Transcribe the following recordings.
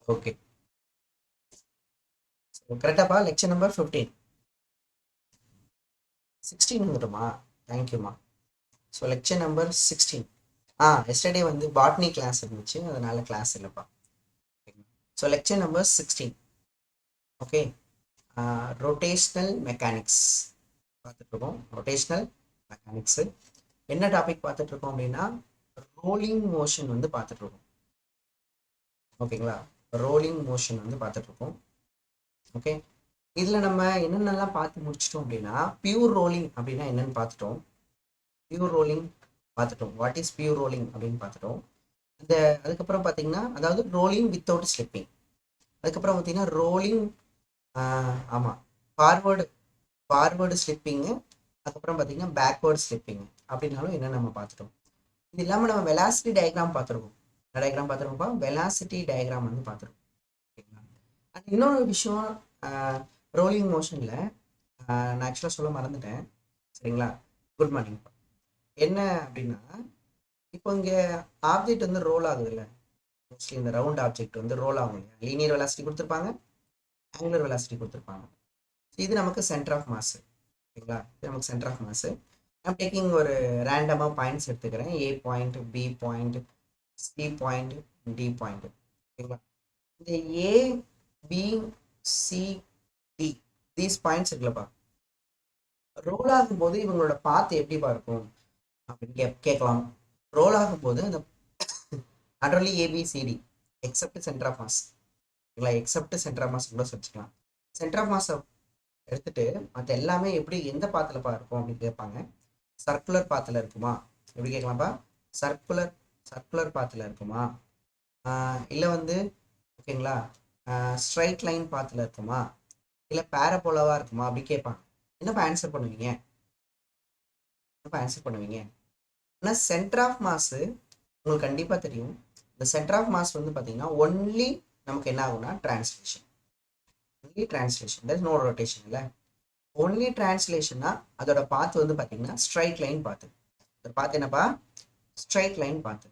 Okay, கரெக்டாப்பா. Lecture number 15 16 வந்துடுமா? தேங்க்யூமா. So lecture number 16. Yesterday வந்து பாட்னி கிளாஸ் இருந்துச்சு, அதனால கிளாஸ் இல்லைப்பா. So lecture number 16. Okay, rotational mechanics பார்த்துட்ருக்கோம். ரொட்டேஷ்னல் மெக்கானிக்ஸு என்ன டாபிக் பார்த்துட்ருக்கோம் அப்படின்னா, ரோலிங் மோஷன் வந்து பார்த்துட்ருக்கோம். ஓகேங்களா, ரோலிங் மோஷன் வந்து பார்த்துட்ருக்கோம். ஓகே, இதில் நம்ம என்னென்னலாம் பார்த்து முடிச்சிட்டோம் அப்படின்னா, பியூர் ரோலிங் அப்படின்னா என்னென்னு பார்த்துட்டோம். பியூர் ரோலிங் பார்த்துட்டோம். வாட் இஸ் பியூர் ரோலிங் அப்படின்னு பார்த்துட்டோம். இந்த அதுக்கப்புறம் பார்த்தீங்கன்னா, அதாவது ரோலிங் வித்தவுட் ஸ்லிப்பிங். அதுக்கப்புறம் பார்த்தீங்கன்னா ரோலிங், ஆமாம், ஃபார்வேர்டு ஃபார்வேர்டு ஸ்லிப்பிங்கு. அதுக்கப்புறம் பார்த்தீங்கன்னா பேக்வேர்டு ஸ்லிப்பிங் அப்படின்னாலும் என்ன நம்ம பார்த்துட்டோம். இது இல்லாமல் நம்ம வெலாசிட்டி டயக்ராம் பார்த்துருக்கோம். டயக்ராம் பார்த்துருக்கோம்ப்பா, வெலாசிட்டி டயக்ராம் வந்து பார்த்துருக்கோம். ஓகேங்களா, அண்ட் இன்னொரு விஷயம், ரோலிங் மோஷனில் நான் ஆக்சுவலாக சொல்ல மறந்துட்டேன். சரிங்களா, குட் மார்னிங். என்ன அப்படின்னா, இப்போ இங்கே ஆப்ஜெக்ட் வந்து ரோல் ஆகுதுல்ல, மோஸ்ட்லி இந்த ரவுண்ட் ஆப்ஜெக்ட் வந்து ரோல் ஆகும் இல்லையா. லீனியர் வெலாசிட்டி கொடுத்துருப்பாங்க, ஆங்குலர் வெலாசிட்டி கொடுத்துருப்பாங்க. இது நமக்கு சென்டர் ஆஃப் மாஸ். ஓகேங்களா, இது நமக்கு சென்டர் ஆஃப் மாஸ். நான் டேக்கிங் ஒரு ரேண்டமாக பாயிண்ட்ஸ் எடுத்துக்கிறேன். A point, B point, C point, D point. ஓகேங்களா, இந்த A, B, C, D these points இருக்குல்லப்பா, ரோல் ஆகும்போது இவங்களோட பாத்து எப்படிப்பா இருக்கும் அப்படின்னு கேட்கலாம். ரோல் ஆகும்போது அந்த அட்ரலி ABCD except centre of mass, இல்லை எக்ஸப்ட் சென்டர் ஆஃப் மாஸ் கூட வச்சுக்கலாம். சென்டர் ஆஃப் மாஸை எடுத்துட்டு மற்ற எல்லாமே எப்படி எந்த பாத்துலப்பா இருக்கும் அப்படின்னு கேட்பாங்க. சர்க்குலர் பாத்தில் இருக்குமா எப்படி கேட்கலாம்ப்பா. சர்க்குலர் சர்க்குலர் பாத்தில் இருக்குமா, இல்லை வந்து ஓகேங்களா ஸ்ட்ரைட் லைன் பாத்தில் இருக்குமா, இல்லை பேரபோலாவாக இருக்குமா அப்படி கேட்பாங்க. என்னப்பா ஆன்சர் பண்ணுவீங்க? என்னப்பா ஆன்சர் பண்ணுவீங்க? ஆனால் சென்டர் ஆஃப் மாஸு உங்களுக்கு கண்டிப்பாக தெரியும். இந்த சென்டர் ஆஃப் மாஸ் வந்து பார்த்தீங்கன்னா ஒன்லி நமக்கு என்ன ஆகும்னா translation. Only translation, that is no rotation. இல்லை, ஒன்லி டிரான்ஸ்லேஷன்னா அதோட பாத்து வந்து பார்த்தீங்கன்னா ஸ்ட்ரைட் லைன் பாத்து. அதை பார்த்து என்னப்பா, ஸ்ட்ரைட் லைன் பாத்து.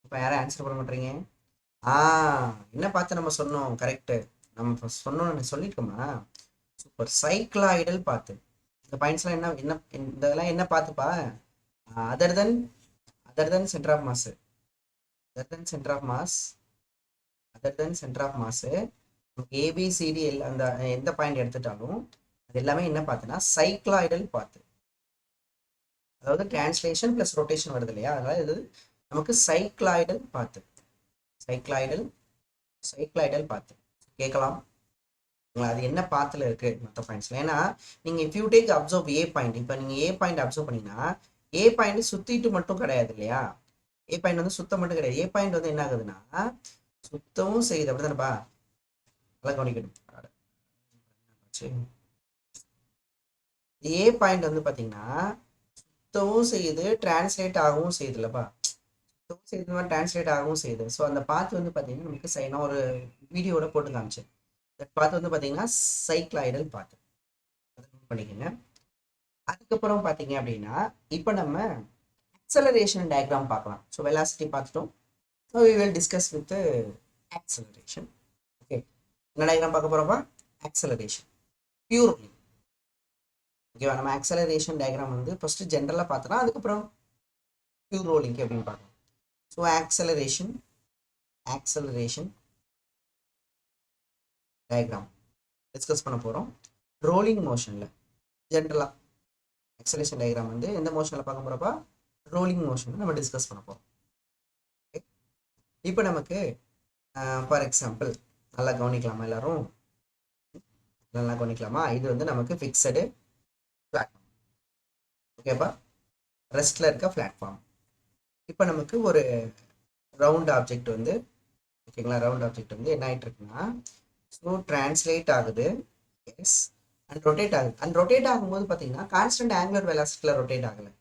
இப்போ யாரும் ஆன்சர் பண்ண மாட்டீங்க. என்ன பார்த்து நம்ம சொன்னோம்? கரெக்டு, நம்ம சொன்னோம், சொல்லிட்டோமா? சூப்பர், சைக்ளாய்டல் பாத்து. இந்த பாயிண்ட்ஸ்லாம் என்ன என்ன இதெல்லாம் என்ன பார்த்துப்பா? Other than centre of mass, other than centre of mass, other than centre of mass, ABCD அந்த எந்த பாயிண்ட் எடுத்துட்டாலும் அது எல்லாமே என்ன பார்த்துன்னா சைக்ளாய்டல் பார்த்து. அதாவது டிரான்ஸ்லேஷன் பிளஸ் ரொட்டேஷன் வருது இல்லையா, அதனால இது நமக்கு சைக்ளாய்டல் பார்த்து. சைக்ளாய்டல் சைக்ளாய்டல் பார்த்து கேட்கலாம். அது என்ன பாத்துல இருக்கு மற்ற பாயிண்ட்ஸ்ல. ஏன்னா நீங்க if you take observe A point, இப்போ நீங்க ஏ பாயிண்ட் அப்சர்வ் பண்ணீங்கன்னா ஏ பாயிண்ட் சுத்திட்டு மட்டும் கிடையாது இல்லையா. ஏ பாயிண்ட் வந்து சுத்தம் மட்டும் கிடையாது. ஏ பாயிண்ட் வந்து என்ன ஆகுதுன்னா சுத்தமும் செய்யுது. அப்படிதானப்பா, நல்லா கவனிக்கணும். ஏ பாயிண்ட் வந்து பாத்தீங்கன்னா சுத்தவும் செய்யுது, டிரான்ஸ்லேட் ஆகவும் செய்யுது இல்லப்பா. சுத்தவும் செய்யுது, டிரான்ஸ்லேட் ஆகவும் செய்யுது. ஸோ அந்த பாத்து வந்து பாத்தீங்கன்னா நமக்கு நான் ஒரு வீடியோட போட்டு காமிச்சேன். பாத்து வந்து பாத்தீங்கன்னா சைக்ளாய்டல் பாத்து பண்ணிக்கங்க. அதுக்கப்புறம் பார்த்தீங்க அப்படின்னா இப்போ நம்ம ஆக்சலரேஷன் டயக்ராம் பார்க்கலாம். ஸோ வெலாசிட்டி பார்த்துட்டோம். So we will discuss with acceleration. Okay, என்ன டயக்ராம் பார்க்க போகிறோம்ப்பா? Acceleration purely. ஓகேவா, நம்ம ஆக்சலரேஷன் டயக்ராம் வந்து ஃபர்ஸ்ட் ஜென்ரலாக பார்த்தோம்னா அதுக்கப்புறம் பியூர் ரோலிங் அப்படின்னு பார்க்கலாம். ஸோ ஆக்சலரேஷன் டயக்ராம் டிஸ்கஸ் பண்ண போகிறோம். ரோலிங் மோஷனில் ஜென்ரலாக ஆக்சலரேஷன் டயக்ராம் வந்து எந்த மோஷனில் பார்க்க போகிறப்பா? ரோலிங் மோஷன் நம்ம டிஸ்கஸ் பண்ண போகிறோம். இப்போ நமக்கு ஃபார் எக்ஸாம்பிள் நல்லா கவனிக்கலாமா எல்லாரும்? நல்லா கவனிக்கலாமா? இது வந்து நமக்கு ஃபிக்ஸடு பிளாட்ஃபார்ம். ஓகேப்பா, ரெஸ்ட்ல இருக்க பிளாட்ஃபார்ம். இப்போ நமக்கு ஒரு ரவுண்ட் ஆப்ஜெக்ட் வந்து, ஓகேங்களா, ரவுண்ட் ஆப்ஜெக்ட் வந்து என்ன ஆகிட்டு இருக்குன்னா ஸோ டிரான்ஸ்லேட் ஆகுது, எஸ், அண்ட் ரொட்டேட் ஆகுது. அண்ட் ரொட்டேட் ஆகும்போது பார்த்தீங்கன்னா கான்ஸ்டன்ட் ஆங்குலர் வெலாசிட்டியில் ரொட்டேட் ஆகலை.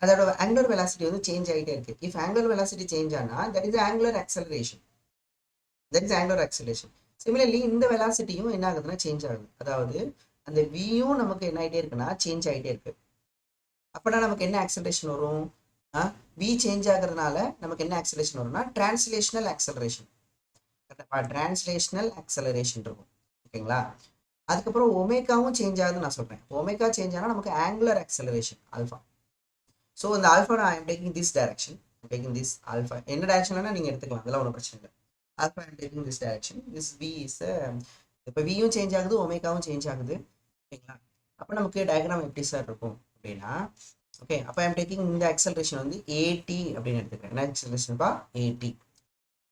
அதோட ஆங்குலர் வெலாசிட்டி வந்து சேஞ்ச் ஆகிட்டே இருக்கு. இஃப் ஆங்குலர் வெலாசிட்டி சேஞ்ச் ஆனால் that is angular acceleration. Similarly இந்த வெலாசிட்டியும் என்ன ஆகுதுன்னா சேஞ்ச் ஆகுது. அதாவது அந்த வியும் நமக்கு என்ன ஆகிட்டே இருக்குன்னா சேஞ்ச் ஆகிட்டே இருக்கு. அப்படின்னா நமக்கு என்ன ஆக்சலரேஷன் வரும்? வி சேஞ்ச் ஆகுறதுனால நமக்கு என்ன ஆக்சலரேஷன் வரும்னா டிரான்ஸ்லேஷனல் ஆக்சலரேஷன். டிரான்ஸ்லேஷனல் ஆக்சலரேஷன் இருக்கும். ஓகேங்களா? அதுக்கப்புறம் ஒமேகாவும் சேஞ்ச் ஆகுதுன்னு நான் சொல்கிறேன். ஒமேகா சேஞ்ச் ஆனால் நமக்கு ஆங்குலர் ஆக்சலரேஷன் ஆல்ஃபா. ஸோ இந்த ஆல்ஃபா நான் I'm taking this direction, taking this alpha. என்ன டைரக்ஷன்லாம் நீங்கள் எடுத்துக்கலாம், அதெல்லாம் ஒன்றும் பிரச்சனை இல்லை. Alpha I'm taking this direction, this V is இப்போ வியும் சேஞ்ச் ஆகுது, ஒமேகாவும் சேஞ்ச் ஆகுது. ஓகேங்களா? அப்போ நமக்கு டயக்ராம் எப்படி சார் இருக்கும் அப்படின்னா, ஓகே, அப்போ ஐம் டேக்கிங் இந்த ஆக்சலரேஷன் வந்து ஏடி அப்படின்னு எடுத்துக்கிறேன். என்ன ஆக்சலரேஷன்ப்பா? ஏடி,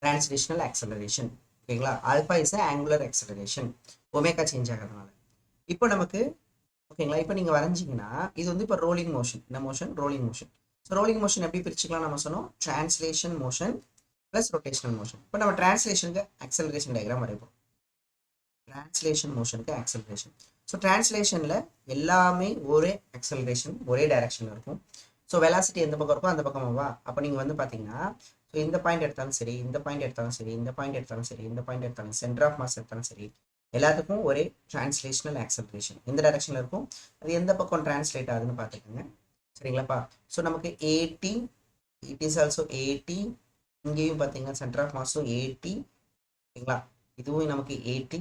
டிரான்ஸ்லேஷனல் ஆக்சலரேஷன். ஓகேங்களா? Alpha is angular acceleration, omega change ஆகிறதுனால. இப்போ நமக்கு ஓகேங்களா, இப்போ நீங்கள் வரைஞ்சிங்கன்னா இது வந்து இப்போ ரோலிங் மோஷன். இந்த motion rolling motion. So rolling motion எப்படி பிரிச்சுக்கலாம் நம்ம சொன்னோம்? Translation motion plus rotational motion. இப்போ நம்ம டிரான்ஸ்லேஷனுக்கு ஆக்சலரேஷன் டயக்ராம் வரைப்போம். டிரான்ஸ்லேஷன் மோஷனுக்கு ஆக்சலரேஷன். ஸோ டிரான்ஸ்லேஷனில் எல்லாமே ஒரே ஆக்சலரேஷன், ஒரே டைரக்ஷனில் இருக்கும். ஸோ வெலாசிட்டி எந்த பக்கம் இருக்கோ அந்த பக்கமாவா? அப்போ நீங்கள் வந்து பார்த்தீங்கன்னா, ஸோ இந்த பாயிண்ட் எடுத்தாலும் சரி, இந்த பாயிண்ட் எடுத்தாலும் சரி, இந்த பாயிண்ட் எடுத்தாலும் சரி, இந்த பாயிண்ட் எடுத்தாலும், சென்டர் ஆஃப் மாஸ் எடுத்தாலும் சரி, எல்லாத்துக்கும் ஒரே டிரான்ஸ்லேஷனல் ஆக்சலரேஷன். எந்த டைரக்ஷனில் இருக்கும், அது எந்த பக்கம் டிரான்ஸ்லேட் ஆகுதுன்னு பார்த்துக்கோங்க. சரிங்களாப்பா? ஸோ நமக்கு ஏடி, இட் இஸ் ஆல்சோ ஏடி. இங்கேயும் பார்த்தீங்கன்னா சென்டர் ஆஃப் மாஸும் ஏடி. ஓகேங்களா? இதுவும் நமக்கு ஏடி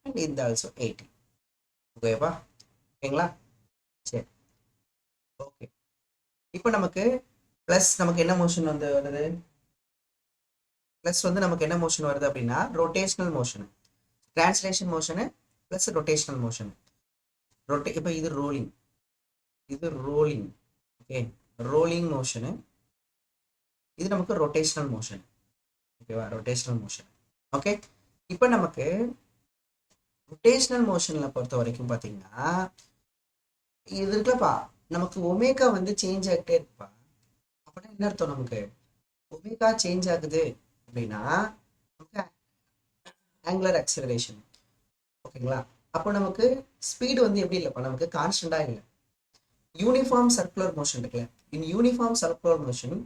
அண்ட் இந்த ஆல்சோ ஏடி. ஓகேப்பா? ஓகேங்களா? சரி, ஓகே. இப்போ நமக்கு ப்ளஸ் நமக்கு என்ன மோஷன் வந்து வருது? ப்ளஸ் வந்து நமக்கு என்ன மோஷன் வருது அப்படின்னா rotational motion. Translation மோஷனு plus rotational motion. இப்போ இது ரோலிங், இது ரோலிங். Okay, rolling மோஷனு. இது நமக்கு ரொட்டேஷனல் மோஷன். ஓகேவா? Rotational motion. ஓகே, இப்போ நமக்கு ரொட்டேஷனல் மோஷனில் பொறுத்த வரைக்கும் பார்த்தீங்கன்னா இது இருக்குல்லப்பா, நமக்கு ஒமேகா வந்து சேஞ்ச் ஆகிட்டே இருக்குப்பா. அப்படின்னா என்ன அர்த்தம்? நமக்கு ஒமேகா சேஞ்ச் ஆகுது அப்படின்னா நமக்கு ஆங்குலர் ஆக்சலரேஷன். ஓகேங்களா? அப்போ நமக்கு ஸ்பீடு வந்து எப்படி இல்லைப்பா, நமக்கு கான்ஸ்டண்டாக இல்லை. யூனிஃபார்ம் சர்க்குலர் மோஷன் இருக்குல்ல, இன் uniform circular motion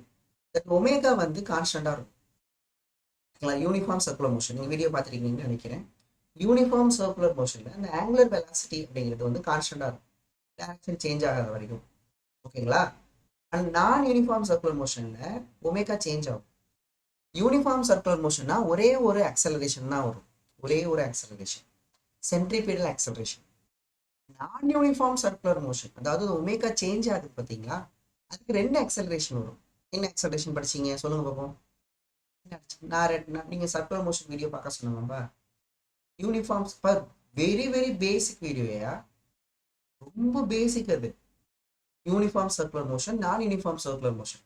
that omega வந்து கான்ஸ்டண்டாக இருக்கும். ஓகேங்களா? யூனிஃபார்ம் சர்க்குலர் மோஷன் நீங்கள் வீடியோ பார்த்துருக்கீங்கன்னு நினைக்கிறேன். யூனிஃபார்ம் சர்க்குலர் மோஷனில் அந்த ஆங்குலர் வெலாசிட்டி அப்படிங்கிறது வந்து கான்ஸ்டண்டாக இருக்கும், டைரக்ஷன் சேஞ்ச் ஆகாத வரைக்கும். ஓகேங்களா? அண்ட் நான் யூனிஃபார்ம் சர்க்குலர் மோஷனில் ஒமேகா சேஞ்ச் ஆகும். யூனிஃபார்ம் சர்க்குலர் மோஷன்னா ஒரே ஒரு ஆக்சலரேஷன் தான் வரும், ஒரே ஒரு ஆக்சலரேஷன், சென்ட்ரிபீடல் ஆக்சலரேஷன். நான் யூனிஃபார்ம் சர்க்குலர் மோஷன், அதாவது ஒமேகா சேஞ்ச் ஆகுது பார்த்தீங்களா, அதுக்கு ரெண்டு ஆக்சலரேஷன் வரும். என்ன ஆக்சலரேஷன் படிச்சீங்க சொல்லுங்க பார்ப்போம். நீங்கள் சர்க்குலர் மோஷன் வீடியோ பார்க்க சொன்னாங்கப்பா. Uniform per very very basic வீடியோயா, ரொம்ப பேசிக் அது. யூனிஃபார்ம் சர்க்குலர் மோஷன், நான் uniform circular motion.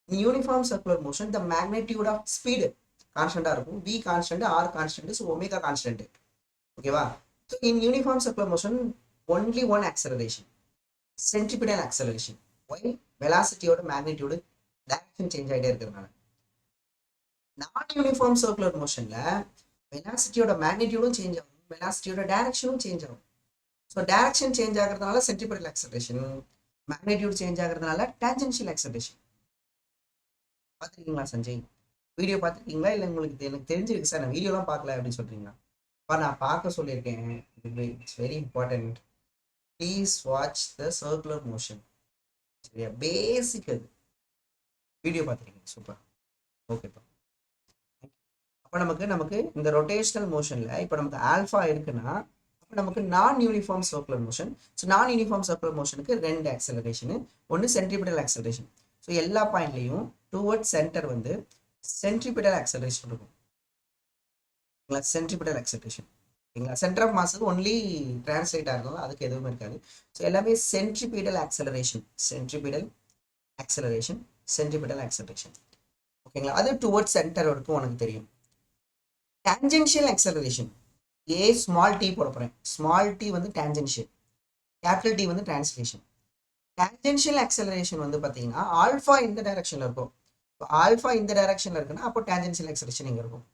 In uniform circular motion, the magnitude of speed கான்ஸ்டண்டா இருக்கும். v constant, r constant, so omega constant. ஓகேவா? So in uniform circular motion only one acceleration, centripetal acceleration. Why? வெலாசிட்டியோட magnitude direction change ஆகிட்டே இருக்கிறதுனால. நான் uniform circular மோஷன்ல வெலாசிட்டியோட மேக்னிடியூடும் சேஞ்ச் ஆகும், வெலாசிட்டியோட டைரக்ஷனும் சேஞ்ச் ஆகும். ஸோ டைரக்ஷன் சேஞ்ச் ஆகிறதுனால சென்ட்ரிபிடல் ஆக்சலரேஷன், மேக்னிடியூட் சேஞ்ச் ஆகிறதுனால டான்ஜென்ஷியல் ஆக்சலரேஷன். பார்த்துருக்கீங்களா சஞ்சய்? வீடியோ பார்த்துருக்கீங்களா? இல்லை உங்களுக்கு எனக்கு தெரிஞ்சிருக்கு சார், நான் வீடியோலாம் பார்க்கல அப்படின்னு சொல்கிறீங்களா? நான் பார்க்க சொல்லியிருக்கேன். It's very important. Please watch the circular motion. சரியா? பேசிக் அது. வீடியோ பார்த்துருக்கீங்க, சூப்பர். ஓகேப்பா. அப்போ நமக்கு இந்த ரொட்டேஷனல் மோஷனில் இப்போ நமக்கு ஆல்ஃபா இருக்குன்னா அப்போ நமக்கு நான் யூனிஃபார்ம் சர்க்குலர் மோஷன். ஸோ நான் யூனிஃபார்ம் சர்க்குலர் மோஷனுக்கு ரெண்டு ஆக்சலரேஷனு, ஒன்று சென்ட்ரிபிடல் ஆக்சலரேஷன். ஸோ எல்லா பாயிண்ட்லையும் டுவர்ட்ஸ் சென்டர் வந்து சென்ட்ரிபிடல் ஆக்சலரேஷன் இருக்கும். Centripetal acceleration. ஓகேங்களா? சென்டர் ஆஃப் மாஸுக்கு ஒன்லி டிரான்ஸ்லேட் ஆகும், அதுக்கு எதுவுமே இருக்காது. ஸோ எல்லாமே centripetal acceleration, centripetal acceleration, centripetal acceleration. ஓகேங்களா? அது டுவர்ட்ஸ் சென்டர் இருக்கும், உனக்கு தெரியும். டான்ஜென்ஷியல் ஆக்சலரேஷன், ஏ ஸ்மால் டி போட போகிறேன். ஸ்மால் டி வந்து டான்ஜென்ஷியல், கேபிட்டல் டி வந்து டிரான்ஸ்லேஷன். டான்ஜென்ஷியல் ஆக்சலரேஷன் வந்து பார்த்தீங்கன்னா ஆல்ஃபா இந்த டைரக்ஷனில் இருக்கும். ஆல்ஃபா இந்த டைரக்ஷனில் இருக்குன்னா அப்போ டான்ஜென்ஷியல் ஆக்சலரேஷன் இங்கே இருக்கும்.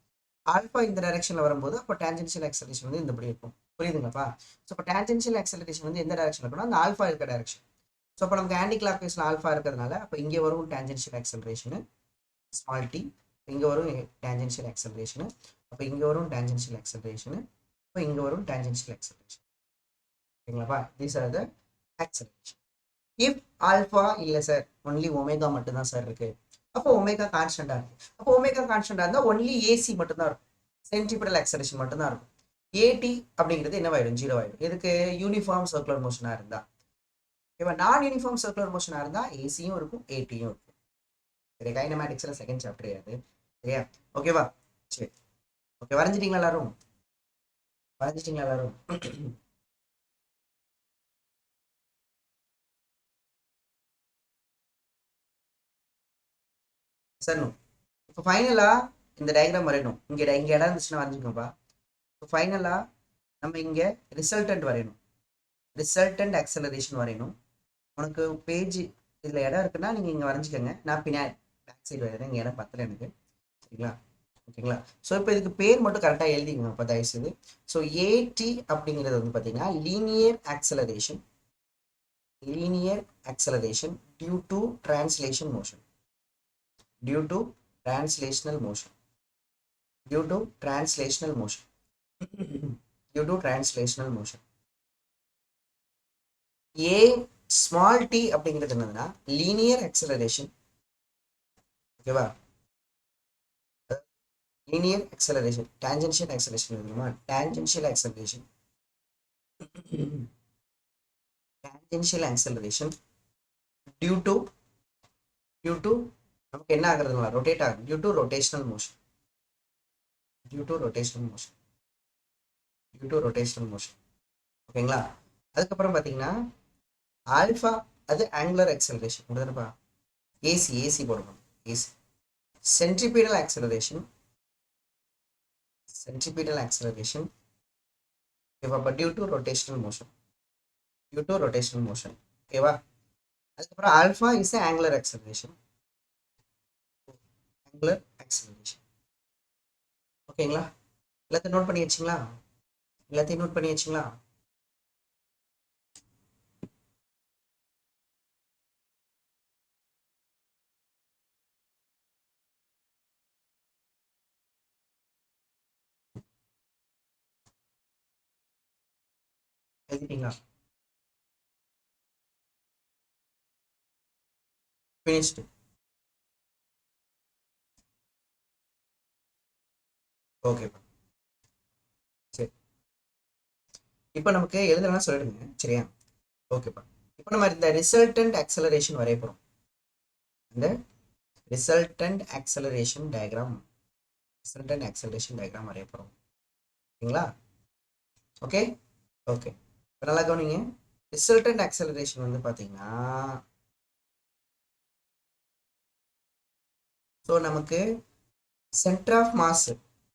ஆல்ஃபா இந்த டைரக்ஷனில் வரும்போது அப்போ டான்ஜென்ஷியல் ஆக்சலரேஷன் வந்து இந்தபடி இருக்கும். புரியுதுங்களாப்பா? ஸோ இப்போ டான்ஜென்ஷியல் ஆக்சலரேஷன் வந்து எந்த டைரக்ஷனில் இருக்குன்னா அந்த ஆல்ஃபா இருக்க டைரக்ஷன். ஸோ அப்போ நமக்கு ஆன்டி கிளாக் வைஸில் ஆல்ஃபா இருக்கிறதுனால அப்போ இங்கே வரும் டான்ஜென்ஷியல் ஆக்சலரேஷனு ஸ்மால் டி, இங்கே வரும் டான்ஜென்ஷியல் ஆக்சலரேஷனு, அப்போ இங்கே வரும் டான்ஜென்ஷியல் ஆக்சலரேஷனு, இப்போ இங்கே வரும் டான்ஜென்ஷியல் ஆக்சலரேஷன். ஓகேங்களாப்பா? These are the acceleration. If alpha இல்லை சார், ஒன்லி ஒமேகா மட்டும்தான் சார் இருக்கு, அப்போ ஒமேகா கான்ஸ்டண்டா இருக்கு. அப்போ ஒமேகா கான்ஸ்டண்டா இருந்தால் ஒன்லி ஏசி மட்டும்தான் இருக்கும். சென்ட்ரிபிடல் ஆக்சலரேஷன் மட்டும்தான் இருக்கும். ஏடி அப்படிங்கிறது என்னவாயிடும், 0 ஆயிடும். இதுக்கு யூனிஃபார்ம் சர்க்குலர் மோஷனாக இருந்தா. ஓகேவா, நான் யூனிஃபார்ம் சர்க்குலர் மோஷனாக இருந்தால் ஏசியும் இருக்கும் ஏடியும் இருக்கும். சரி, கைனமேட்டிக்ஸில் செகண்ட் சாப்டர் அது. சரியா, ஓகேவா. சரி, ஓகே, வரைஞ்சிட்டீங்களா எல்லாரும்? வரைஞ்சிட்டீங்களா எல்லாரும்? சார் இப்போ ஃபைனலாக இந்த டயக்ராம் வரையணும். இங்கே இடம் இருந்துச்சுன்னா வரைஞ்சிக்கோப்பா. இப்போ ஃபைனலாக நம்ம இங்கே ரிசல்டன்ட் வரையணும். ரிசல்டன்ட் ஆக்சலரேஷன் வரையணும். உனக்கு பேஜ் இதில் இடம் இருக்குன்னா நீங்கள் இங்கே வரைஞ்சிக்கோங்க. நான் பின்னாடி பேக் சைடு வரைகிறேன், இங்கே இடம் பத்தல எனக்கு. சரிங்களா, ஓகேங்களா. ஸோ இப்போ இதுக்கு பேர் மட்டும் கரெக்டாக எழுதிங்க இப்போ தயவுசெய்து. ஸோ ஏடி அப்படிங்கிறது வந்து பார்த்தீங்கன்னா linear acceleration, linear acceleration due to translation motion, due to translational motion, due to translational motion, due to translational motion. A small t அப்படிங்கிறது என்னதுன்னா linear acceleration. ஓகேவா, linear acceleration, tangential acceleration இருக்குமா, tangential acceleration, tangential acceleration due to நமக்கு என்ன ஆகுறதுங்களா, rotate ஆகும், due to rotational motion, due to rotational motion, due to rotational motion. ஓகேங்களா. அதுக்கப்புறம் பார்த்தீங்கன்னா ஆல்ஃபா அது ஆங்குலர் ஆக்சலரேஷன் முடியுதுப்பா. ஏசி போடணும், AC centripetal acceleration, centripetal acceleration ஓகேவா, due to rotational motion, due to rotational motion. ஓகேவா. அதுக்கப்புறம் alpha is angular acceleration, angular acceleration. ஓகேங்களா, எல்லாத்தையும் நோட் பண்ணி வச்சிங்களா, எல்லாத்தையும் நோட் பண்ணி வச்சிங்களா. எழுதிட்டீங்களா, ஃபினிஷ்டு. ஓகேப்பா, சரி. இப்போ நமக்கு எழுதலாம் சொல்லிடுங்க, சரியா. ஓகேப்பா, இப்போ நம்ம இந்த ரிசல்டன்ட் ஆக்சலரேஷன் வரைய போகிறோம். இந்த resultant acceleration diagram, resultant acceleration diagram வரைய போகிறோம். ஓகேங்களா, ஓகே ஓகே. இப்போ நல்லா கவனிங்க. ரிசல்டன்ட் ஆக்சலரேஷன் வந்து பார்த்தீங்கன்னா ஸோ நமக்கு centre of mass,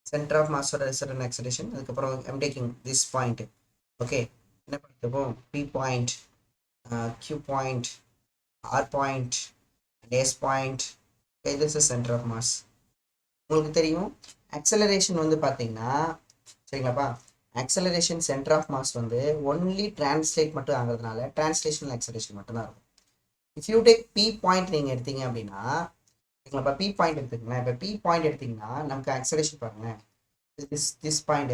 centre of மாஸோட ரிசல்டன்ட் ஆக்சலரேஷன். அதுக்கப்புறம் I'm taking this point. Okay, என்ன பண்ணிருப்போம், P point, Q point, R point, S point. This is centre of mass. உங்களுக்கு தெரியும் ஆக்சலரேஷன் வந்து பார்த்தீங்கன்னா, சரிங்களாப்பா, ஆக்சலரேஷன் சென்டர் ஆஃப் மாஸ் வந்து ஒன்லி டிரான்ஸ்லேட் மட்டும் ஆகிறதுனால டிரான்ஸ்லேஷனல் ஆக்சலரேஷன் மட்டும் தான் இருக்கும். If you take P point நீங்கள் எடுத்தீங்க அப்படின்னா, சரிங்களாப்பா, பி பாயிண்ட் எடுத்துக்கங்களேன். இப்போ பி பாயிண்ட் எடுத்தீங்கன்னா நமக்கு ஆக்சலரேஷன் பாருங்களேன், this point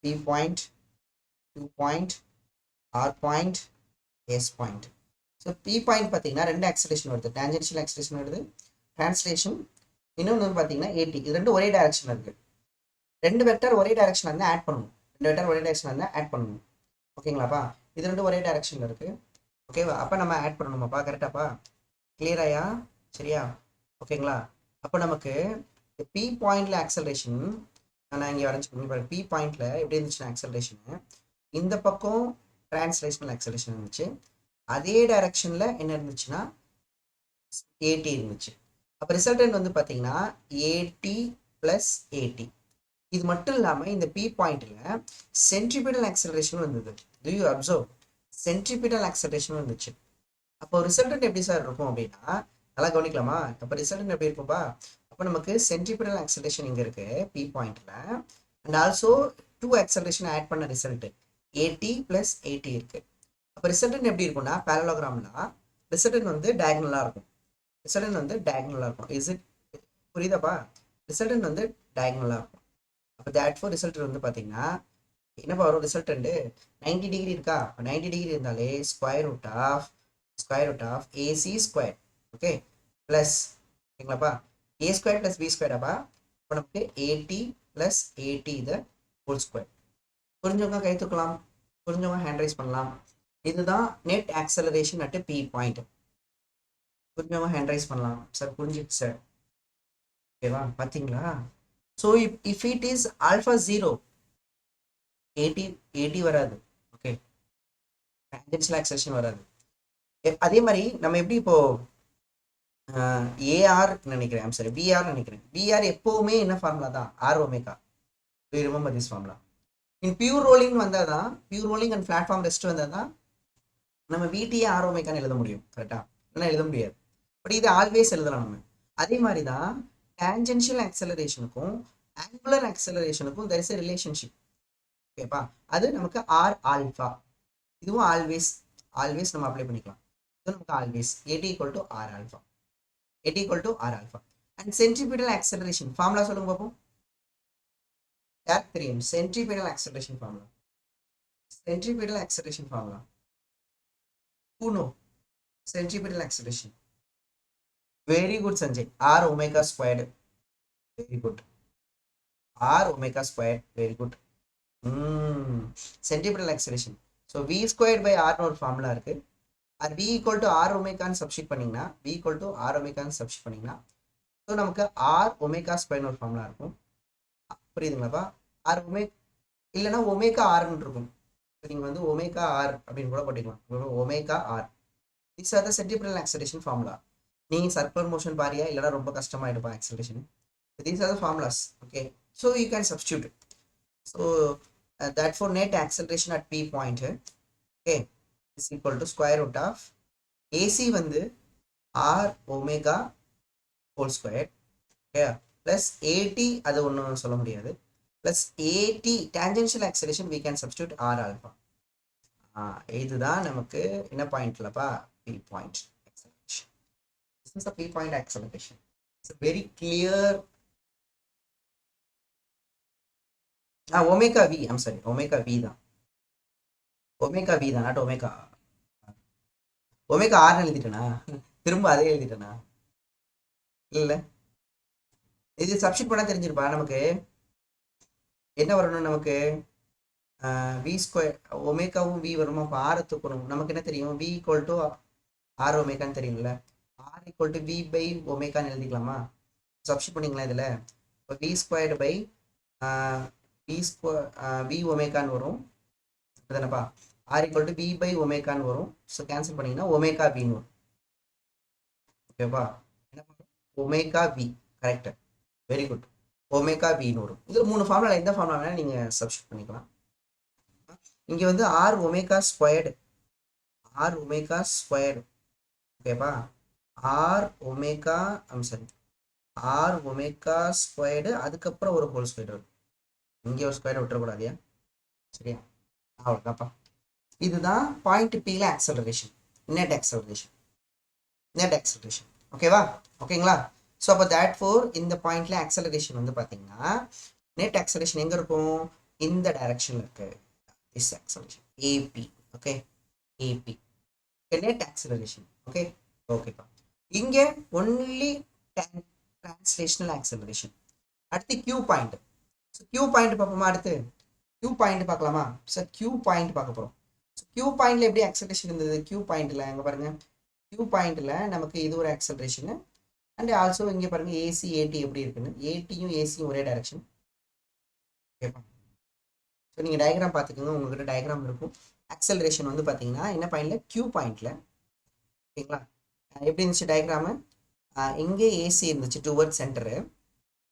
B point, Q point, R point, S point. So P point பார்த்தீங்கன்னா ரெண்டு ஆக்சலேஷன் வருது, டான்ஜென்ஷியல் ஆக்சலேஷன் வருது, டிரான்ஸ்லேஷன். இன்னொன்று வந்து பார்த்தீங்கன்னா ஏடி. இது ரெண்டு ஒரே டைரக்ஷன் இருக்குது. ரெண்டு வெக்டர் ஒரே டைரக்ஷன் இருந்தால் ஆட் பண்ணணும், ரெண்டு வெக்டர் ஒரே டைரக்ஷன் இருந்தால் ஆட் பண்ணணும். ஓகேங்களாப்பா, இது ரெண்டு ஒரே டைரக்ஷனில் இருக்குது. ஓகேவா, அப்போ நம்ம ஆட் பண்ணணுமாப்பா, கரெக்டாப்பா, கிளியராயா, சரியா. ஓகேங்களா, அப்போ நமக்கு பி பாயிண்ட்ல ஆக்சலரேஷன் நான் இங்கே வரைஞ்சி பி பாயிண்ட்ல எப்படி இருந்துச்சுன்னா ஆக்சலரேஷனு இந்த பக்கம் டிரான்ஸ்லேஷனல் ஆக்சலரேஷன் இருந்துச்சு, அதே டைரக்ஷன்ல என்ன இருந்துச்சுன்னா ஏடி இருந்துச்சு. அப்போ ரிசல்டன்ட் வந்து பார்த்தீங்கன்னா ஏடி பிளஸ் ஏடி. இது மட்டும் இல்லாமல் இந்த பி பாயிண்ட்ல சென்ட்ரிபிடல் ஆக்சலரேஷன் வந்தது. To you observe, centripetal acceleration வந்துச்சு. அப்போ ரிசல்டன்ட் எப்படி சார் இருக்கும் அப்படின்னா, நல்லா கவனிக்கலாமா. அப்போ ரிசல்டன்ட் எப்படி இருக்கும்பா, அப்போ நமக்கு சென்ட்ரிபிடல் ஆக்சலரேஷன் இங்கே இருக்கு பி பாயிண்ட்ல, and also two acceleration add பண்ண ரிசல்ட் ஏடி பிளஸ் ஏடி இருக்கு. அப்போ ரிசல்டன்ட் எப்படி இருக்கும்னா பேரலோகிராம்னா ரிசல்டன்ட் வந்து டயகனலாக இருக்கும், ரிசல்டன்ட் வந்து டயகனலாக இருக்கும். இஸ் இட் புரியுதாப்பா, ரிசல்டன்ட் வந்து டயகனலாக இருக்கும். அப்போ தேட் ஃபோர் ரிசல்ட் வந்து பார்த்தீங்கன்னா என்னப்பா வரும், ரிசல்டன்ட் 90 டிகிரி இருக்கா, 90 டிகிரி இருந்தாலே square root of AC square, okay, plus, ஓகேங்களாப்பா, ஏ ஸ்கொயர் பிளஸ் பி ஸ்கொயராப்பா. இப்போ நமக்கு ஏடி plus AT the whole square. புரிஞ்சவங்க கை தூக்கலாம், புரிஞ்சவங்க ஹேண்ட் ரைஸ் பண்ணலாம். இதுதான் net acceleration at P point. புரிஞ்சவங்க ஹேண்ட் ரைஸ் பண்ணலாம். சார் புரிஞ்சுக்கு சார், ஓகேவா? பார்த்தீங்களா? So if it is alpha 0, AT வராது. ஓகே, டேன்ஜென்ஷியல் ஆக்சலரேஷன் வராது. அதே மாதிரி நம்ம எப்படி இப்போ ஏஆர் நினைக்கிறேன், சரி பிஆர் நினைக்கிறேன். பிஆர் எப்பவுமே என்ன ஃபார்முலா தான், R omega. Remember this formula. In pure rolling வந்தால் தான், pure rolling and platform rest வந்தால் தான் நம்ம விடிஏ ஆர் ஒமேகான்னு எழுத முடியும். கரெக்டாக இல்லைன்னா எழுத முடியாது. பட் இது ஆல்வேஸ் எழுதலாம் நம்ம. அதே மாதிரி தான் டேன்ஜென்ஷியல் ஆக்சலரேஷனுக்கும் ஆங்குலர் ஆக்சலரேஷனுக்கும் தெர் இஸ் எ ரிலேஷன்ஷிப். ஓகேப்பா? அது நமக்கு ஆர் ஆல்ஃபா. இதுவும் ஆல்வேஸ் நம்ம அப்ளை பண்ணிக்கலாம். இது நமக்கு always AT equal to R alpha. AT equal to R alpha. And centripetal acceleration formula சொல்லுங்க பார்ப்போம். யாருக்கு தெரியும் centripetal acceleration formula? Centripetal acceleration formula who know centripetal acceleration? Very good Sanjay. R omega squared. Very good. R omega squared. Very good. Centripetal acceleration. So V squared by R ஒரு formula இருக்கு. அது V equal to R omega ன்னு substitute பண்ணீங்கன்னா, V equal to R omega ன்னு substitute பண்ணீங்கன்னா, so நமக்கு R omega squared ஒரு formula இருக்கும். புரியுதுங்களாப்பா? R omega இல்லைன்னா ஒமேகா ஆர்ன்னு இருக்கும். நீங்கள் வந்து ஒமேகா ஆர் அப்படின்னு கூட போட்டுக்கலாம். Omega R. This are the centripetal acceleration formula. நீங்கள் சர்க்குலர் மோஷன் பாரியா இல்லைனா ரொம்ப கஷ்டமாயிடுப்பா acceleration. These are the formulas. Okay, so you can substitute. So that for net acceleration at P point, okay, is equal to square root of AC வந்து R omega whole square, okay, plus AT, அது ஒன்றும் சொல்ல முடியாது, plus AT tangential acceleration we can substitute R alpha. இதுதான் நமக்கு என்ன பாயிண்ட்லப்பா? P point acceleration. This is the P point acceleration. It's a very clear. Omega V, I'm sorry, omega V தான். Omega V தான், not omega. Omega R எழுதிட்டேனா? திரும்ப அதே எழுதிட்டேனா? இல்லை, இது substitute பண்ண தெரிஞ்சிருப்பா. நமக்கு என்ன வரணும்? நமக்கு வி ஸ்கொயர் ஒமேகாவும் வி வருமா? இப்போ ஆரை தூக்கணும். நமக்கு என்ன தெரியும்? வி ஈக்குவல் டு ஆர் ஒமேகான்னு தெரியும்ல. R equal to V by ஒமேகான்னு எழுதிக்கலாமா? சப்ஸ்டிட் பண்ணிங்களா இதில்? இப்போ வி ஸ்கொயர்டு பை வி ஒமேகான்னு வரும். அதுதானப்பா? R equal to V by ஒமேகான்னு வரும். ஸோ கேன்சல் பண்ணிங்கன்னா ஒமேகா வின்னு வரும். ஓகேப்பா? என்ன பண்ணுறோம்? Omega V. Correct, very good. Omega வின்னு வரும். இது 3 ஃபார்முலா, எந்த ஃபார்முலா வேணால் நீங்கள் சப்ஸ்டிட் பண்ணிக்கலாம். இங்கே வந்து R omega squared, R omega squared, ஓகேப்பா? ஆர் ஒமேகா, சரி, ஆர் ஒமேகா ஸ்கொயர்டு, அதுக்கப்புறம் ஒரு ஹோல் ஸ்கொயர் வரும். இங்கே ஒரு ஸ்கொயர் விட்டுறக்கூடாதியா? சரியா? அவ்வளோதான்ப்பா. இதுதான் பாயிண்ட் பியில் acceleration, net acceleration. Net acceleration, ஓகேவா? ஓகேங்களா? ஸோ அப்போ தேட் ஃபோர் இந்த பாயிண்ட்ல ஆக்சலரேஷன் வந்து பார்த்தீங்கன்னா, நெட் ஆக்சலரேஷன் எங்கே இருக்கும்? இந்த டைரக்ஷனில் இருக்கு. This acceleration AP, okay, AP, net acceleration, okay, okay. இங்க only translational acceleration. அடுத்து Q point. So Q point பார்ப்போமா? அடுத்து Q point பார்க்கலாமா? சார் Q point பார்க்க போறோம். So Q pointல எப்படி acceleration இருந்தது? Q pointல அங்க பாருங்க, Q pointல நமக்கு இது ஒரு acceleration, and also இங்க பாருங்க AC AT எப்படி இருக்குன்னு. ATயும் ACயும் ஒரே டைரக்ஷன். ஓகேப்பா? ஸோ நீங்கள் டயக்ராம் பார்த்துக்கோங்க, உங்கள்கிட்ட டயக்ராம் இருக்கும். ஆக்சலரேஷன் வந்து பார்த்தீங்கன்னா என்ன பாயிண்டில்? Q பாயிண்டில். ஓகேங்களா? எப்படி இருந்துச்சு டயக்ராமு? இங்கே ஏசி இருந்துச்சு டுவர்ட் சென்டரு,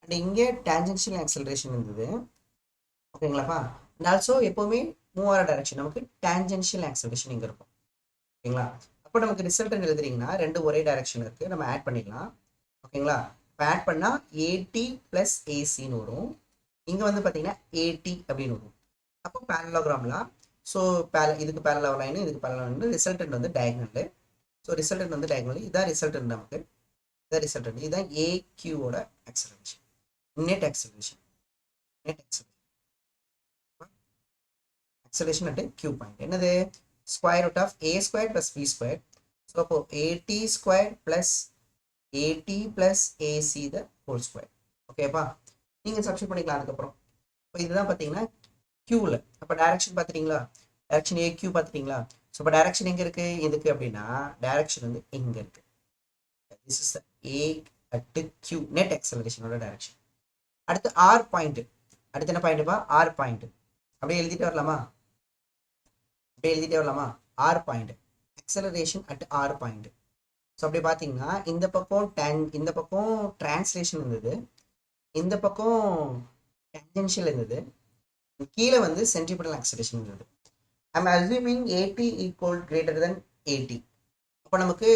அண்ட் இங்கே டேஞ்சென்ஷியல் ஆக்சலரேஷன் இருந்தது. ஓகேங்களாப்பா? அண்ட் ஆல்சோ எப்போவுமே மூவ் ஆகிற டைரக்ஷன் நமக்கு டேஞ்சென்ஷியல் ஆக்சலரேஷன் இங்கே இருக்கும். ஓகேங்களா? அப்போ நமக்கு ரிசல்ட் எழுதுறீங்கன்னா ரெண்டு ஒரே டைரக்ஷன் இருக்குது, நம்ம ஆட் பண்ணிக்கலாம். ஓகேங்களா? இப்போ ஆட் பண்ணால் ஏடி ப்ளஸ் ஏசின்னு வரும். இங்கே வந்து பார்த்தீங்கன்னா ஏடி அப்படின்னு வரும். அப்போ பேரலோகிராம்ல, ஸோ இதுக்கு பேரலல் லைனு, இதுக்கு பேரலல் லைனு, ரிசல்டன்ட் வந்து டயக்னல். ஸோ ரிசல்டன்ட் வந்து டயக்னல். இதான் ரிசல்டன்ட் நமக்கு, இதான் ரிசல்டன்ட். இதுதான் ஏக்யூவோட acceleration, net acceleration. Net acceleration at Q point என்னது? Square root of A square plus B square. So அப்போ AT square plus AT plus AC the whole square. ஓகேப்பா? நீங்கள் சப்ஸ்டியூட் பண்ணிக்கலாம் அதுக்கப்புறம். இப்போ இதுதான் பார்த்தீங்கன்னா க்யூவில். அப்போ டைரக்ஷன் பார்த்துட்டீங்களா, டைரக்ஷன் ஏ கியூ பார்த்துட்டீங்களா. ஸோ இப்போ டைரக்ஷன் எங்கே இருக்குது இதுக்கு அப்படின்னா, டைரக்ஷன் வந்து இங்கே இருக்குது. This is A at Q net ஆக்சலரேஷனோட டைரக்ஷன். அடுத்து ஆர் பாயிண்ட். அடுத்து என்ன பாயிண்ட்டுப்பா, ஆர் பாயிண்ட். அப்படியே எழுதிட்டு வரலாமா, அப்படியே எழுதிட்டே வரலாமா. R point, acceleration at R point. So அப்படி பார்த்தீங்கன்னா இந்த பக்கம் டிரான்ஸ்லேஷன் இருந்தது, இந்த பக்கம் டேன்ஜென்ஷியல் இருந்தது, கீழே வந்து சென்ட்ரிபிடல் ஆக்சலரேஷன் இருந்தது. I'm assuming AT equal greater than AT. அப்போ நமக்கு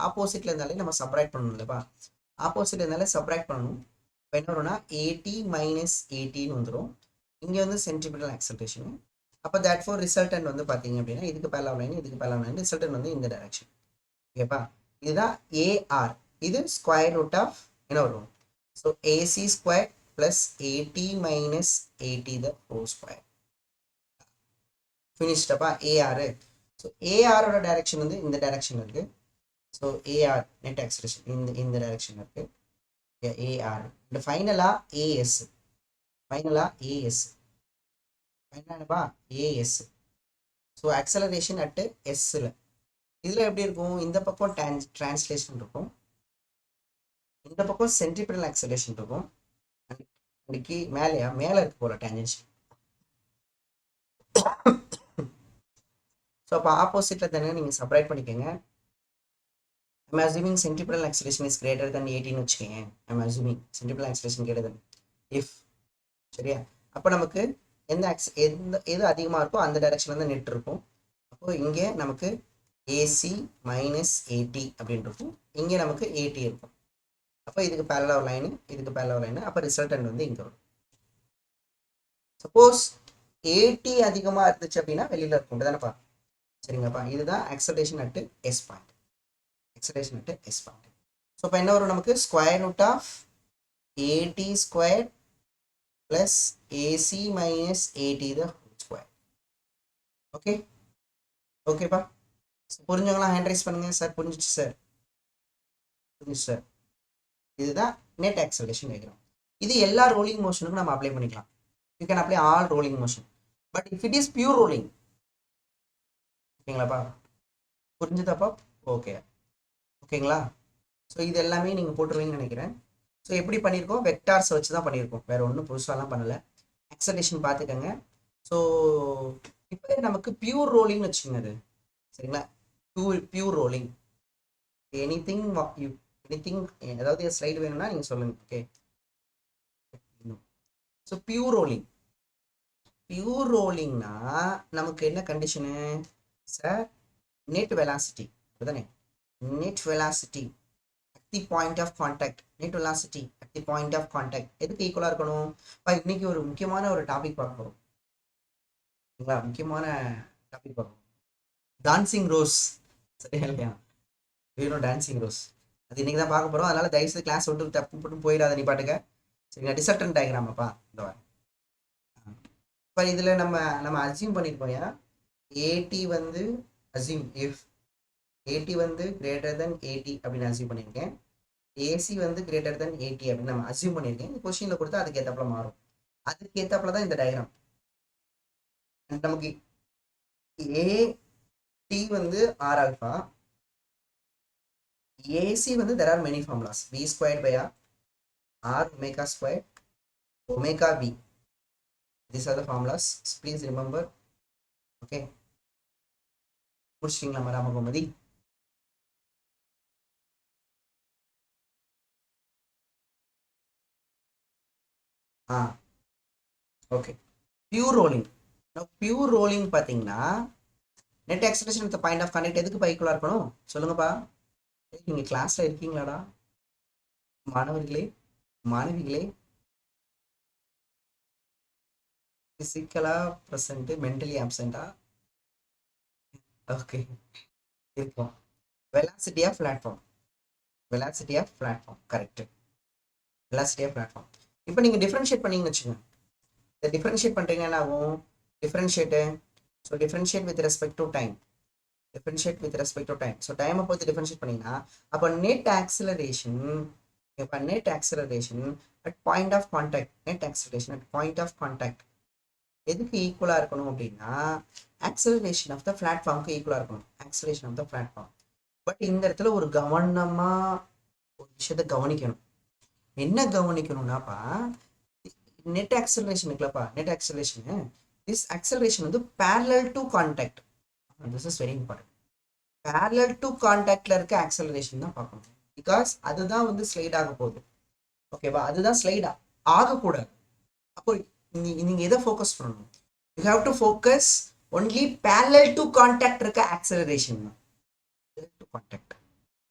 ஆப்போசிட்ல இருந்தாலே நம்ம சப்ராக்ட் பண்ணணும் இல்லைப்பா, ஆப்போசிட்ல இருந்தாலே சப்ராக்ட் பண்ணணும். இப்போ என்ன வரும்னா ஏடி மைனஸ் ஏடின்னு வந்துடும். இங்கே வந்து சென்ட்ரிபிடல் ஆக்சலரேஷன். அப்போ தேட் ஃபோர் ரிசல்டன்ட் வந்து பார்த்தீங்க அப்படின்னா இதுக்கு பேரலல் லைன், இதுக்கு பேரலல் லைன், ரிசல்டன்ட் வந்து இந்த டைரக்ஷன். ஓகேப்பா, இதுதான் ஏஆர். இது ஸ்கொயர் ரூட் ஆஃப் என்ன வரும், so AC square plus AT minus AT the whole square. ஃபினிஷ்டப்பா ஏஆர். ஸோ ஏஆரோட டைரக்ஷன் வந்து இந்த டைரக்ஷன் இருக்கு. ஸோ ஏஆர் நெட் ஆக்சலரேஷன் இந்த டைரக்ஷன் இருக்கு ஏஆர். இந்த ஃபைனலா ஏஎஸ், ஃபைனலா ஏஎஸ், ஃபைனலாப்பா ஏஎஸ். ஸோ ஆக்சலரேஷன் அட் எஸ்ஸில் இதில் எப்படி இருக்கும், இந்த பக்கம் டிரான்ஸ்லேஷன் இருக்கும், இந்த பக்கம் சென்ட்ரிபிடல் ஆக்சலரேஷன் இருக்கும். அன்னைக்கு மேலே இருக்கு போல டேன்ஜென்ஷன். ஸோ அப்போ ஆப்போசிட்டில் தானே நீங்கள் செப்பரேட் பண்ணிக்கோங்க. I'm assuming centripetal acceleration is greater than 18 வச்சுக்கோங்க. I'm assuming centripetal acceleration greater than if. சரியா, அப்போ நமக்கு எது அதிகமாக இருக்கோ அந்த டைரக்ஷனில் தான் நெட் இருக்கும். அப்போ இங்கே நமக்கு ஏசி மைனஸ் ஏடி அப்படின்னு இருக்கும், இங்கே நமக்கு ஏடி இருக்கும். அப்போ இதுக்கு பேரலல் லைனு, இதுக்கு பேரலல் லைனு, அப்போ ரிசல்டன்ட் வந்து இங்கே வரும். சப்போஸ் ஏடி அதிகமாக இருந்துச்சு அப்படின்னா வெளியில் இருக்கும் தானேப்பா. சரிங்கப்பா, இதுதான் acceleration at S point, acceleration at S point. So இப்போ என்ன வரும் நமக்கு, square root of AT square plus AC minus AT the whole square. Okay ஓகேப்பா, புரிஞ்சவங்களாம் ஹேண்ட் ரைஸ் பண்ணுங்க. சார் புரிஞ்சிச்சு சார், புரிஞ்சிச்சு சார். இதுதான் நெட் ஆக்சலரேஷன் டயக்ராம். இது எல்லா ரோலிங் மோஷனுக்கும் நம்ம அப்ளை பண்ணிக்கலாம். You can apply all rolling motion. But if it is pure rolling, ஓகேங்களாப்பா, புரிஞ்சுதாப்பா? ஓகே ஓகேங்களா. ஸோ இது எல்லாமே நீங்கள் போட்டுருவீங்கன்னு நினைக்கிறேன். ஸோ எப்படி பண்ணியிருக்கோம், வெக்டார்ஸ் வச்சு தான் பண்ணியிருக்கோம், வேறு ஒன்றும் புதுசாலாம் பண்ணலை. ஆக்சலரேஷன் பார்த்துக்கோங்க. ஸோ இப்போ நமக்கு பியூர் ரோலிங்னு வச்சுக்கோங்க அது, சரிங்களா. பியூர் ரோலிங் எனிதிங் ஏதாவது ஸ்லைடு வேணும்னா நீங்கள் சொல்லுங்கள். ஓகே, ஸோ பியூர் ரோலிங்னா நமக்கு என்ன கண்டிஷனு சார், நெட் வெலாசிட்டி அப்படிதானே, net velocity at the point of contact, net velocity at the point of contact எதுக்கு ஈக்குவலாக இருக்கணும். இன்னைக்கு ஒரு முக்கியமான ஒரு டாபிக் பார்க்க போகிறோம், சரிங்களா. முக்கியமான டாபிக் பார்க்கணும், டான்சிங் ரோஸ். சரியா இல்லையா, வேணும் டான்சிங் ரோஸ், அது இன்னைக்கு தான் பார்க்க போகிறோம். அதனால தயவுசெய்து கிளாஸ் விட்டு தப்பு போட்டு போயிடாத நீ பாட்டுக்க, சரிங்களா. ரிசல்டன் டயக்ராமப்பா இந்த வாரம். இப்போ இதில் நம்ம அசியூம் பண்ணியிருக்கோம், ஏன்னா ஏடி வந்து அசியூம் இஃப் ஏடி வந்து கிரேட்டர் தென் ஏடி அப்படின்னு அசியூம் பண்ணியிருக்கேன், ஏசி வந்து கிரேட்டர் தென் ஏடி அப்படின்னு நம்ம அசியூம் பண்ணியிருக்கேன். இந்த கொஸ்டினில் கொடுத்தா அதுக்கு ஏற்றாப்புல மாறும், அதுக்கு ஏற்றாப்புல தான் இந்த டயக்ராம். நமக்கு ஏடி வந்து ஆர் ஆல்ஃபா, ஏசி வந்து there are many formulas, V squared by R omega square omega V. These are the formulas, please remember. Okay, முடிச்சிட்டீங்களா மராம Gomathi? Okay, pure rolling. Pure rolling பார்த்தீங்கன்னா net acceleration at the point of contact எதுக்கு பைக்குள்ளா இருக்கணும் சொல்லுங்கப்பா. நீங்க கிளாஸ்ல இருக்கீங்களாடா மாணவர்களே, மாணவிகளே? பிசிக்கலா ப்ரெசென்ட், மென்டலி ஆப்சென்டா? ஓகே, இருக்கும். Velocity of platform, velocity of platform, correct. Velocity of platform. இப்போ நீங்கள் டிஃப்ரென்ஷியேட் பண்ணீங்கன்னு வச்சுக்கோங்க, இந்த டிஃப்ரென்ஷியேட் பண்ணுறீங்க என்ன ஆகும், differentiate. So differentiate with respect to time, differentiate with respect to time. So டைமை பொறுத்து டிஃப்ரென்ஷியேட் பண்ணிங்கன்னா அப்போ நெட் ஆக்சிலரேஷன் இப்போ net acceleration at point of contact, net acceleration at point of contact எதுக்கு ஈக்குவலாக இருக்கணும் அப்படின்னா ஆக்சலரேஷன் ஆஃப் த பிளாட்ஃபார்முக்கு ஈக்குவலாக இருக்கணும், acceleration of the platform. But இந்த இடத்துல ஒரு கவனமாக ஒரு விஷயத்த கவனிக்கணும். என்ன கவனிக்கணும்னாப்பா, நெட் ஆக்சலரேஷன் இருக்குல்லப்பா, நெட் ஆக்சலரேஷன், திஸ் ஆக்சலரேஷன் வந்து parallel to contact. This is very important. Parallel to கான்டாக்ட்ல இருக்க ஆக்சலரேஷன் தான் பார்க்கணும். பிகாஸ் அதுதான் வந்து ஸ்லைட் ஆக போகுது. ஓகேவா, அதுதான் ஸ்லைட் ஆகக்கூடாது. அப்போ நீங்க எதை ஃபோக்கஸ் பண்ணணும்? You have to focus only parallel to contact இருக்க ஆக்சலரேஷன் தான். To contact,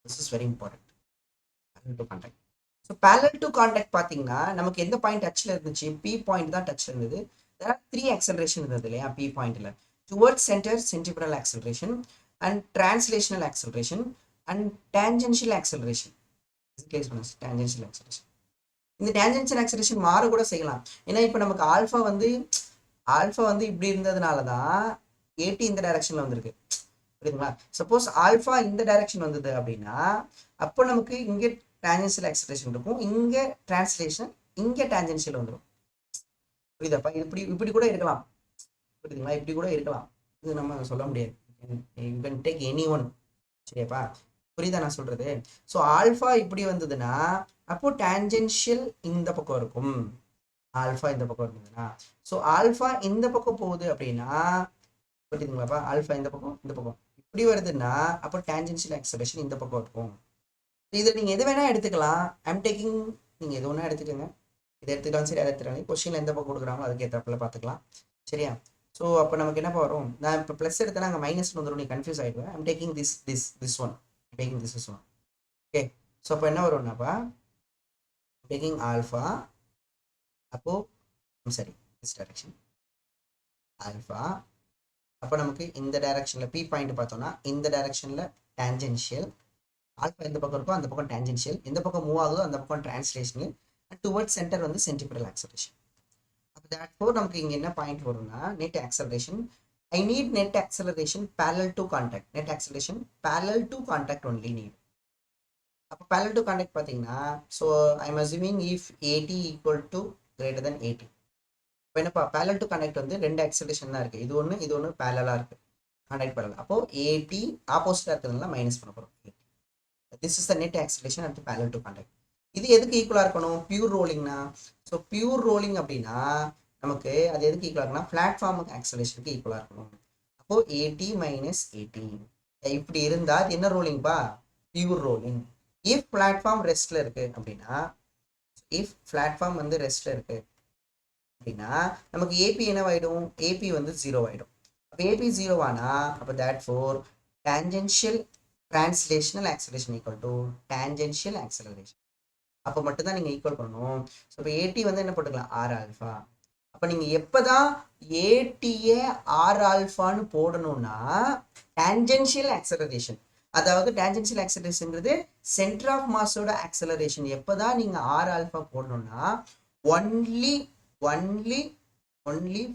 this is very important. Parallel to contact. So parallel to contact பார்த்தீங்கன்னா நமக்கு எந்த பாயிண்ட் டச்சில் இருந்துச்சு? பி பாயிண்ட் தான் டச்சில் இருந்தது. there are 3 acceleration இருந்தது இல்லையா பி பாயிண்ட்ல? Towards centre centripetal acceleration and translational acceleration and tangential acceleration. Tangential acceleration. இந்த டேஞ்சென்ஷியல் ஆக்சலரேஷன் மாற கூட செய்யலாம். ஏன்னா இப்போ நமக்கு ஆல்ஃபா வந்து இப்படி இருந்ததுனால தான் ஏடி இந்த டைரக்ஷன்ல வந்திருக்கு. புரியுதுங்களா? சப்போஸ் ஆல்ஃபா இந்த டைரக்ஷன் வந்தது அப்படின்னா அப்போ நமக்கு இங்கே டேஞ்சென்ஷியல் ஆக்சலரேஷன் இருக்கும், இங்கே டிரான்ஸ்லேஷன், இங்கே டேஞ்சென்ஷியல் வந்துடும். புரியுதாப்பா? இப்படி கூட இருக்கலாம். புரியுதுங்களா? இப்படி கூட இருக்கலாம். இது நம்ம சொல்ல முடியாது. You can take any one. சரியாப்பா? புரியுதா நான் சொல்றது? ஸோ ஆல்ஃபா இப்படி வந்ததுன்னா அப்போ டேஞ்சென்ஷியல் இந்த பக்கம் இருக்கும். ஆல்ஃபா இந்த பக்கம் இருந்ததுன்னா, ஸோ ஆல்ஃபா இந்த பக்கம் போகுது அப்படின்னா, புரியுதுங்களாப்பா? ஆல்ஃபா இந்த பக்கம் இப்படி வருதுன்னா அப்போ டேஞ்சென்ஷியல் ஆக்சலரேஷன் இந்த பக்கம் இருக்கும். இதில் நீங்கள் எது வேணால் எடுத்துக்கலாம். ஐம் டேக்கிங், நீங்கள் எது வேணால் எடுத்துக்கோங்க. இதை எடுத்துக்கலாம், சரி அதை எடுத்துக்கலாம். கொஸ்டினில் எந்த பக்கம் கொடுக்குறாங்களோ அதுக்கு ஏற்றாப்புல பார்த்துக்கலாம். சரியா? ஸோ அப்போ நமக்கு என்ன வரும்? நான் இப்போ ப்ளஸ் எடுத்தேன்னா அங்கே மைனஸ் வந்துடும், நீ கன்ஃபியூஸ் ஆகிடுவேன். I'm taking this one, taking this is one. Okay, so அப்போ என்ன வரும்னாப்பா, டேக்கிங் ஆல்ஃபா, அப்போது சரி திஸ் டைரக்ஷன் ஆல்ஃபா, அப்போ நமக்கு இந்த டைரக்ஷனில் பி பாயிண்ட் பார்த்தோம்னா இந்த டைரக்ஷனில் டேஞ்சென்ஷியல், ஆல்ஃபா எந்த பக்கம் இருக்கோ அந்த பக்கம் டேஞ்சென்ஷியல், எந்த பக்கம் மூவ் ஆகுதோ அந்த பக்கம் டிரான்ஸ்லேஷனல், அண்ட் டுவர்ட்ஸ் சென்டர் வந்து சென்ட்ரிபிடல் ஆக்சலரேஷன். அப்போ தேட்ஃபோர் நமக்கு இங்கே என்ன பாயிண்ட் வரும்னா net acceleration. I need net acceleration parallel to contact. Net acceleration parallel to contact only need. அப்போ parallel to contact பார்த்தீங்கன்னா, so I'm assuming if AT equal to greater than AT. இப்போ என்னப்பா, parallel to contact வந்து ரெண்டு acceleration தான் இருக்குது. இது ஒன்று பேரலாக இருக்குது, கான்டாக்ட் பேரல். அப்போ ஏடி ஆப்போசிட்டாக இருக்கிறதுனால மைனஸ் பண்ண போகிறோம். This is the net acceleration at parallel to contact. இது எதுக்கு ஈக்குவலாக இருக்கணும்? பியூர் ரோலிங்னா. ஸோ பியூர் ரோலிங் அப்படின்னா நமக்கு அது எதுக்கு ஈக்குவலாக இருக்குன்னா பிளாட்ஃபார்முக்கு ஆக்சலேஷனுக்கு ஈக்குவலாக இருக்கணும். அப்போ ஏடி மைனஸ் ஏடி இப்படி இருந்தால் அது என்ன ரோலிங்பா? Pure rolling. இஃப் பிளாட்ஃபார்ம் ரெஸ்ட்ல இருக்கு அப்படின்னா, இஃப் பிளாட்ஃபார்ம் வந்து ரெஸ்ட்ல இருக்கு அப்படின்னா நமக்கு ஏபி என்னவாயிடும்? ஏபி வந்து 0 ஆயிடும். அப்போ ஏபி 0 ஆனா அப்போ that four tangential translational acceleration equal to tangential acceleration. அப்போ மட்டும்தான் நீங்கள் ஈக்குவல் பண்ணணும். ஸோ இப்போ ஏடி வந்து என்ன போட்டுக்கலாம்? R alpha. அப்போ நீங்கள் எப்போ தான் ஏடிஏ ஆர் ஆல்ஃபான்னு போடணும்னா டேஞ்சென்ஷியல் ஆக்சலரேஷன், அதாவது டேஞ்சென்ஷியல் ஆக்சலரேஷன்ங்கிறது சென்டர் ஆஃப் மாஸோட ஆக்சலரேஷன். எப்போ தான் நீங்கள் ஆர் ஆல்ஃபா போடணும்னா only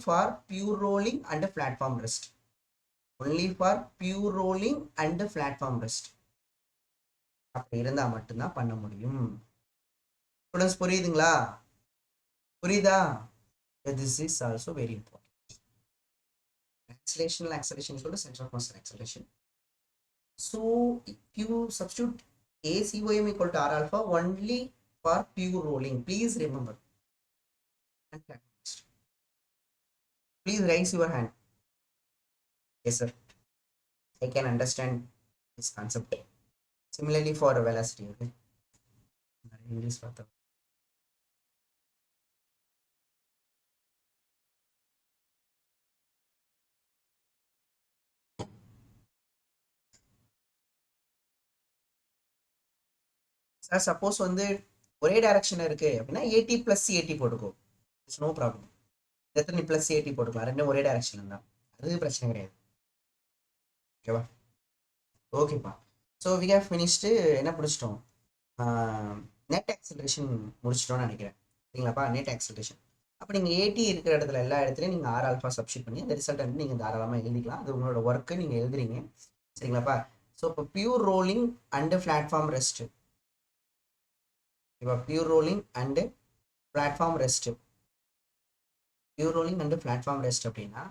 for pure rolling and platform rest. Only for pure rolling and platform rest. அப்படி இருந்தால் மட்டும்தான் பண்ண முடியும். ஸ்டூடெண்ட்ஸ் புரியுதுங்களா? புரியுதா? This is also very important. Translational acceleration equal to center of mass acceleration. So if you substitute ACOM equal to R alpha only for pure rolling, please remember. Please raise your hand. Yes sir, I can understand this concept. Similarly for velocity. Okay, English பார்த்தா sir suppose வந்து ஒரே direction இருக்கு அப்படின்னா ஏடி plus ஏடி போட்டுக்கோ, it's no problem. எத்தனை plus ஏடி போட்டுக்கலாம், ரெண்டும் ஒரே டைரக்ஷன் இருந்தால் அது பிரச்சனை கிடையாது. ஓகேவா? ஓகேப்பா. So we have finished. என்ன பிடிச்சிட்டோம்? நெட் ஆக்சலரேஷன் முடிச்சிட்டோம்னு நினைக்கிறேன். சரிங்களாப்பா? Net acceleration. அப்போ நீங்கள் ஏடி இருக்கிற இடத்துல எல்லா இடத்துலையும் நீங்கள் ஆர் ஆல்ஃபா சப்ஸ்டிட் பண்ணி அந்த ரிசல்ட் வந்து நீங்கள் தாராளமாக எழுதிக்கலாம். அது உங்களோட ஒர்க்கு, நீங்கள் எழுதுறீங்க. சரிங்களாப்பா? ஸோ இப்போ pure rolling and platform rest இப்போ pure rolling and platform rest. Pure rolling and platform rest அப்படின்னா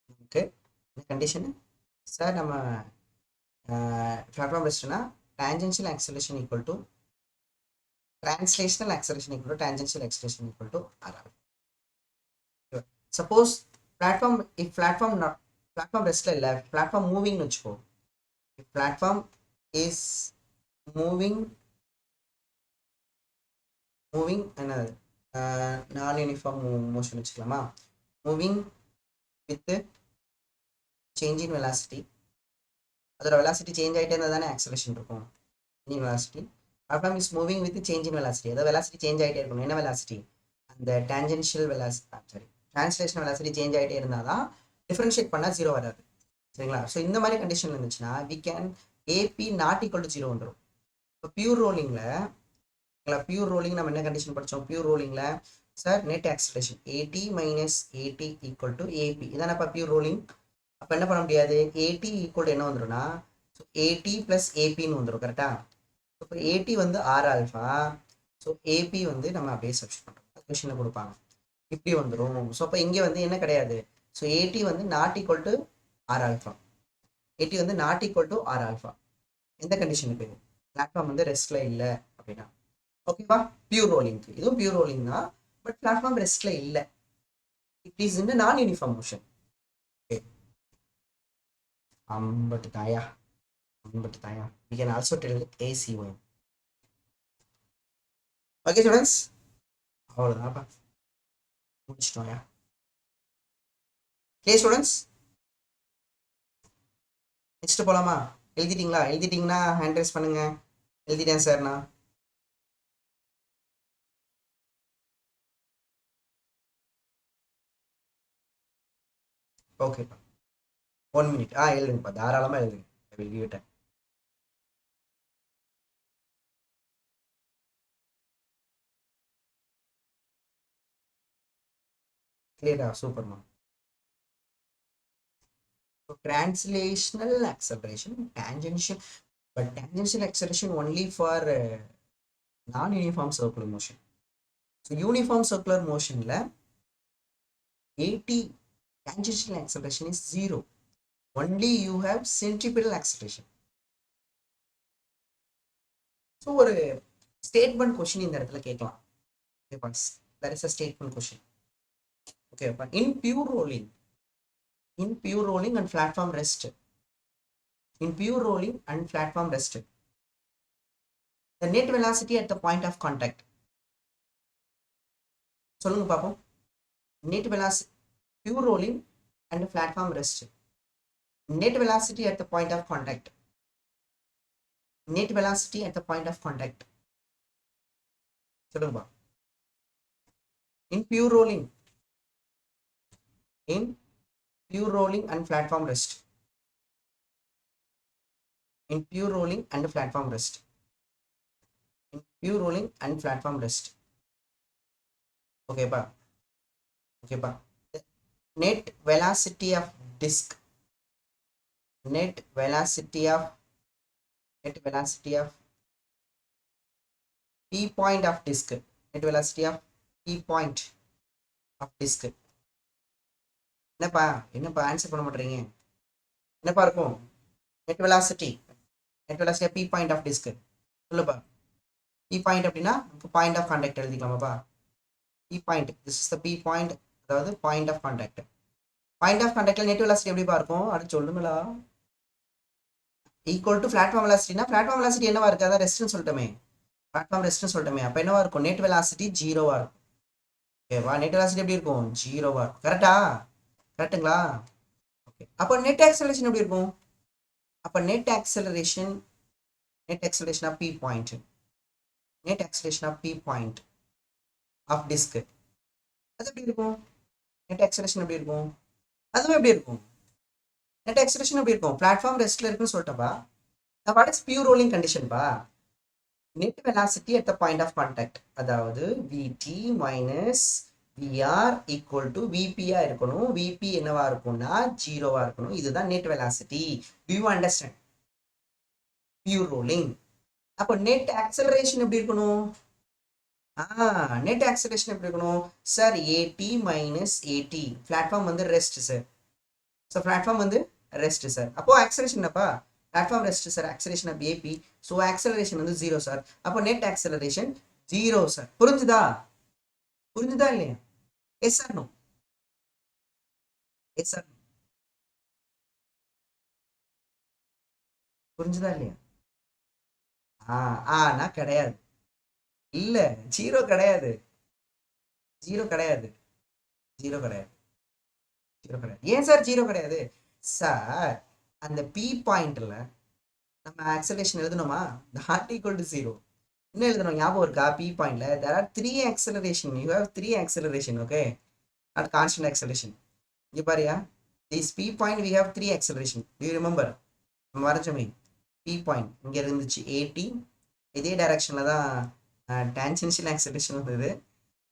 நமக்கு இந்த கண்டிஷனு சார் நம்ம பிளாட்ஃபார்ம் ரெஸ்ட்னா tangential acceleration equal to translational acceleration equal to tangential acceleration equal to r alpha. Suppose if platform rest illa platform moving nu vechuko, if platform is moving another non uniform motion vechukalama, moving with change in velocity, adora velocity change aite irundha acceleration irukum in velocity. Platform is moving with change in velocity. The velocity change ஆயிட்டே இருக்கணும். என்ன velocity? அந்த tangential velocity, translational velocity change ஆயிட்டே இருந்தாதான் differentiate பண்ணா 0 வராது. சரிங்களா? So இந்த மாதிரி கண்டிஷன் இருந்துச்சுன்னா we can AP not equal to 0 வந்துடும். இப்போ பியூர் ரோலிங் நம்ம என்ன கண்டிஷன் படித்தோம்? பியூர் ரோலிங்கில் sir net acceleration AT minus AT equal to AP. இதானப்பா பியூர் ரோலிங். அப்போ என்ன பண்ண முடியாது? AT equal to என்ன வந்துடும்னா ஸோ AT plus APன்னு வந்துடும். கரெக்டா? இப்போ ஏடி வந்து ஆர் ஆல்ஃபா, ஸோ ஏபி வந்து நம்ம அப்படியே சப்ஸ்டிட் பண்ணுறோம். கொஷனில் கொடுப்பாங்க இப்படி வந்துடும். ஸோ அப்போ இங்கே வந்து என்ன கிடையாது? ஸோ ஏடி வந்து not equal to R alpha. AT வந்து not equal to R alpha. எந்த கண்டிஷனுக்கு? பிளாட்ஃபார்ம் வந்து ரெஸ்ட்ல இல்லை அப்படின்னா. ஓகேவா? பியூர் ரோலிங்க்கு இதுவும் பியூர் ரோலிங் தான், பட் பிளாட்ஃபார்ம் ரெஸ்ட்ல இல்லை. It is in non uniform motion. Okay, but தாயா we can also tell ACY. Okay students, அவ்வளோதான்ப்பா, முடிச்சிட்டோம்யா. ஓகே ஸ்டூடெண்ட்ஸ், நெக்ஸ்ட் போலாமா? எழுதிட்டீங்கன்னா ஹேண்ட் ரைஸ் பண்ணுங்க. எழுதிட்டேன் சார்ண்ணா. ஓகேப்பா, 1 minute. எழுதுங்கப்பா, தாராளமாக எழுதுங்க. I will give you time. Clear? Superman. So translational acceleration, tangential, but tangential acceleration only for non-uniform circular motion. So uniform circular motion la AT tangential acceleration is 0. Only you have centripetal acceleration. So ஒரு statement question இந்த இடத்துல கேட்கலாம். That is a statement question. Okay, but in pure rolling and platform rest, the net velocity at the point of contact, சொல்லுங்க பாப்போம். net velocity, pure rolling and platform rest, net velocity at the point of contact, சொல்லுங்க பா. in pure rolling and platform rest, okay pa, net velocity of disk, net velocity of P point of disk, net velocity of P point of disk. என்னப்பா answer பண்ண மாட்டீங்க? என்னப்பா இருக்கும்? net velocity of P point of disk. சொல்லுப்பா. P point அப்படின்னா point of contact எழுதிக்கலாமாப்பா? P point, this is the P point, அதாவது point of contact. Point of கான்டாக்ட்ல நெட் வெலாசிட்டி எப்படிப்பா இருக்கும்? அது சொல்லுங்களா. ஈக்குவல் டு பிளாட்ஃபார்ம் வெலாசிட்டினா, பிளாட்ஃபார்ம் வெலாசிட்டி என்னவா இருக்கு? அதான் ரெஸ்ட்னு சொல்லிட்டோமே, பிளாட்ஃபார்ம் ரெஸ்ட்னு சொல்லிட்டோமே. அப்போ என்னவா இருக்கும்? நெட் வெலாசிட்டி 0வா இருக்கும். ஓகேவா? நெட் வெலாசிட்டி எப்படி இருக்கும்? 0வா இருக்கும். கரெக்டுங்களா? ஓகே, அப்போ நெட் ஆக்சலரேஷன் எப்படி இருக்கும்? அப்போ net acceleration of P point, of disc, அது எப்படி இருக்கும்? நெட் ஆக்சலரேஷன் எப்படி இருக்கும்? அதுவும் எப்படி இருக்கும்? நெட் ஆக்சலரேஷன் எப்படி இருக்கும்? பிளாட்ஃபார்ம் ரெஸ்ட்ல இருக்குன்னு சொல்லிட்டப்பா. வாட் இஸ் பியூர் ரோலிங் கண்டிஷன்பா? Net velocity at the point of contact, அதாவது VT minus VR equal to VPயா இருக்கணும். VP என்னவா இருக்கும்னா 0வா இருக்கணும். இதுதான் net velocity. Do you understand? Pure rolling. அப்போ நெட் ஆக்சலரேஷன் எப்படி இருக்கணும்? நெட் ஆக்சலரேஷன் எப்படி இருக்கணும் sir? AT minus AT. Platform வந்து ரெஸ்ட் சார். ஸோ பிளாட்ஃபார்ம் வந்து ரெஸ்ட் சார். அப்போ ஆக்சலரேஷன் என்னப்பா? Platform rest sir. Acceleration of AP. So acceleration வந்து 0 சார். அப்போ நெட் ஆக்சலரேஷன் 0 சார். புரிஞ்சுதா? புரிஞ்சுதா இல்லையா? Yes sir no? Yes sir? புரிஞ்சுதா இல்லையா? ஆனா கிடையாது. இல்ல, 0 கிடையாது. 0 கிடையாது. 0 கிடையாது. 0 கிடையாது. ஏன் சார் 0 கிடையாது? சார், அந்த பி பாயிண்ட்ல நம்ம ஆக்சலேஷன் எழுதணுமா? Not equal to 0. என்ன எழுதணும் ஞாபகம் இருக்கா? பி பாயிண்ட்ல there are 3 acceleration. You have 3 acceleration. Okay, not constant acceleration. இங்க பாரியா, this P point we have 3 acceleration. Do you remember? நம்ம வரைஞ்சோமே பி பாயிண்ட் இங்க இருந்துச்சு ஏடி. இதே டைரக்ஷன்ல தான் டான்ஜென்ஷியல் ஆக்சலரேஷன் வந்தது.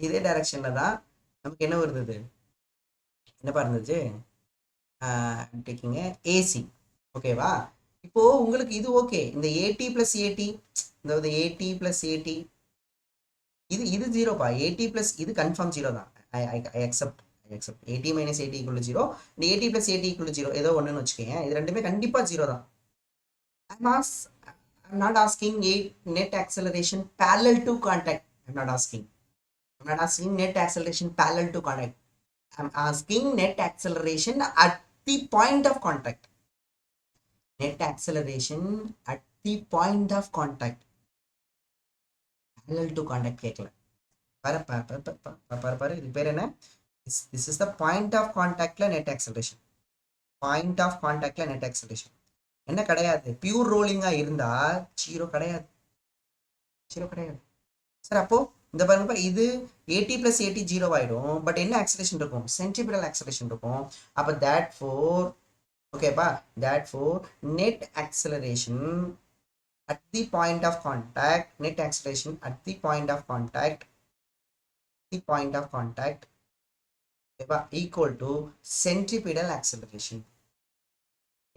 இதே டைரக்ஷன்ல தான் நமக்கு என்ன வருது? என்னப்பா இருந்துச்சு? டேக்கிங்க ஏசி. ஓகேவா? இப்போ உங்களுக்கு இது ஓகே. இந்த ஏடி பிளஸ் ஏடி, இந்த ஏடி பிளஸ் ஏடி, இது ஜீரோப்பா. ஏடி பிளஸ் இது கன்ஃபார்ம் ஜீரோ தான். I accept. AT minus AT equal to zero. இந்த AT plus AT equal to zero ஏதோ ஒன்றுன்னு வச்சுக்கோங்க. இது ரெண்டுமே கண்டிப்பா ஜீரோ தான். I'm not asking a net acceleration parallel to contact. I'm not asking. I'm not asking net acceleration parallel to contact. I'm asking net acceleration at the point of contact. Net acceleration at the point of contact. Parallel to contact கேட்கல. பாரு இது பேர் என்ன? This is the point of contactல net acceleration. Point of contactல net acceleration. என்ன கிடையாது? Pure ரோலிங்கா இருந்தா 0 கிடையாது. 0 கிடையாது சார். அப்போ இந்த பாருங்கப்பா, இது ஏடி பிளஸ் ஏடி 0 ஆயிடும். பட் என்ன ஆக்சலேஷன் இருக்கும்? சென்ட்ரிபிடல் ஆக்சலேஷன் இருக்கும். அப்போ that for ஓகேப்பா, that for net acceleration at the point of contact, net acceleration at the point of contact, the point of contact, okay, equal to centripetal acceleration.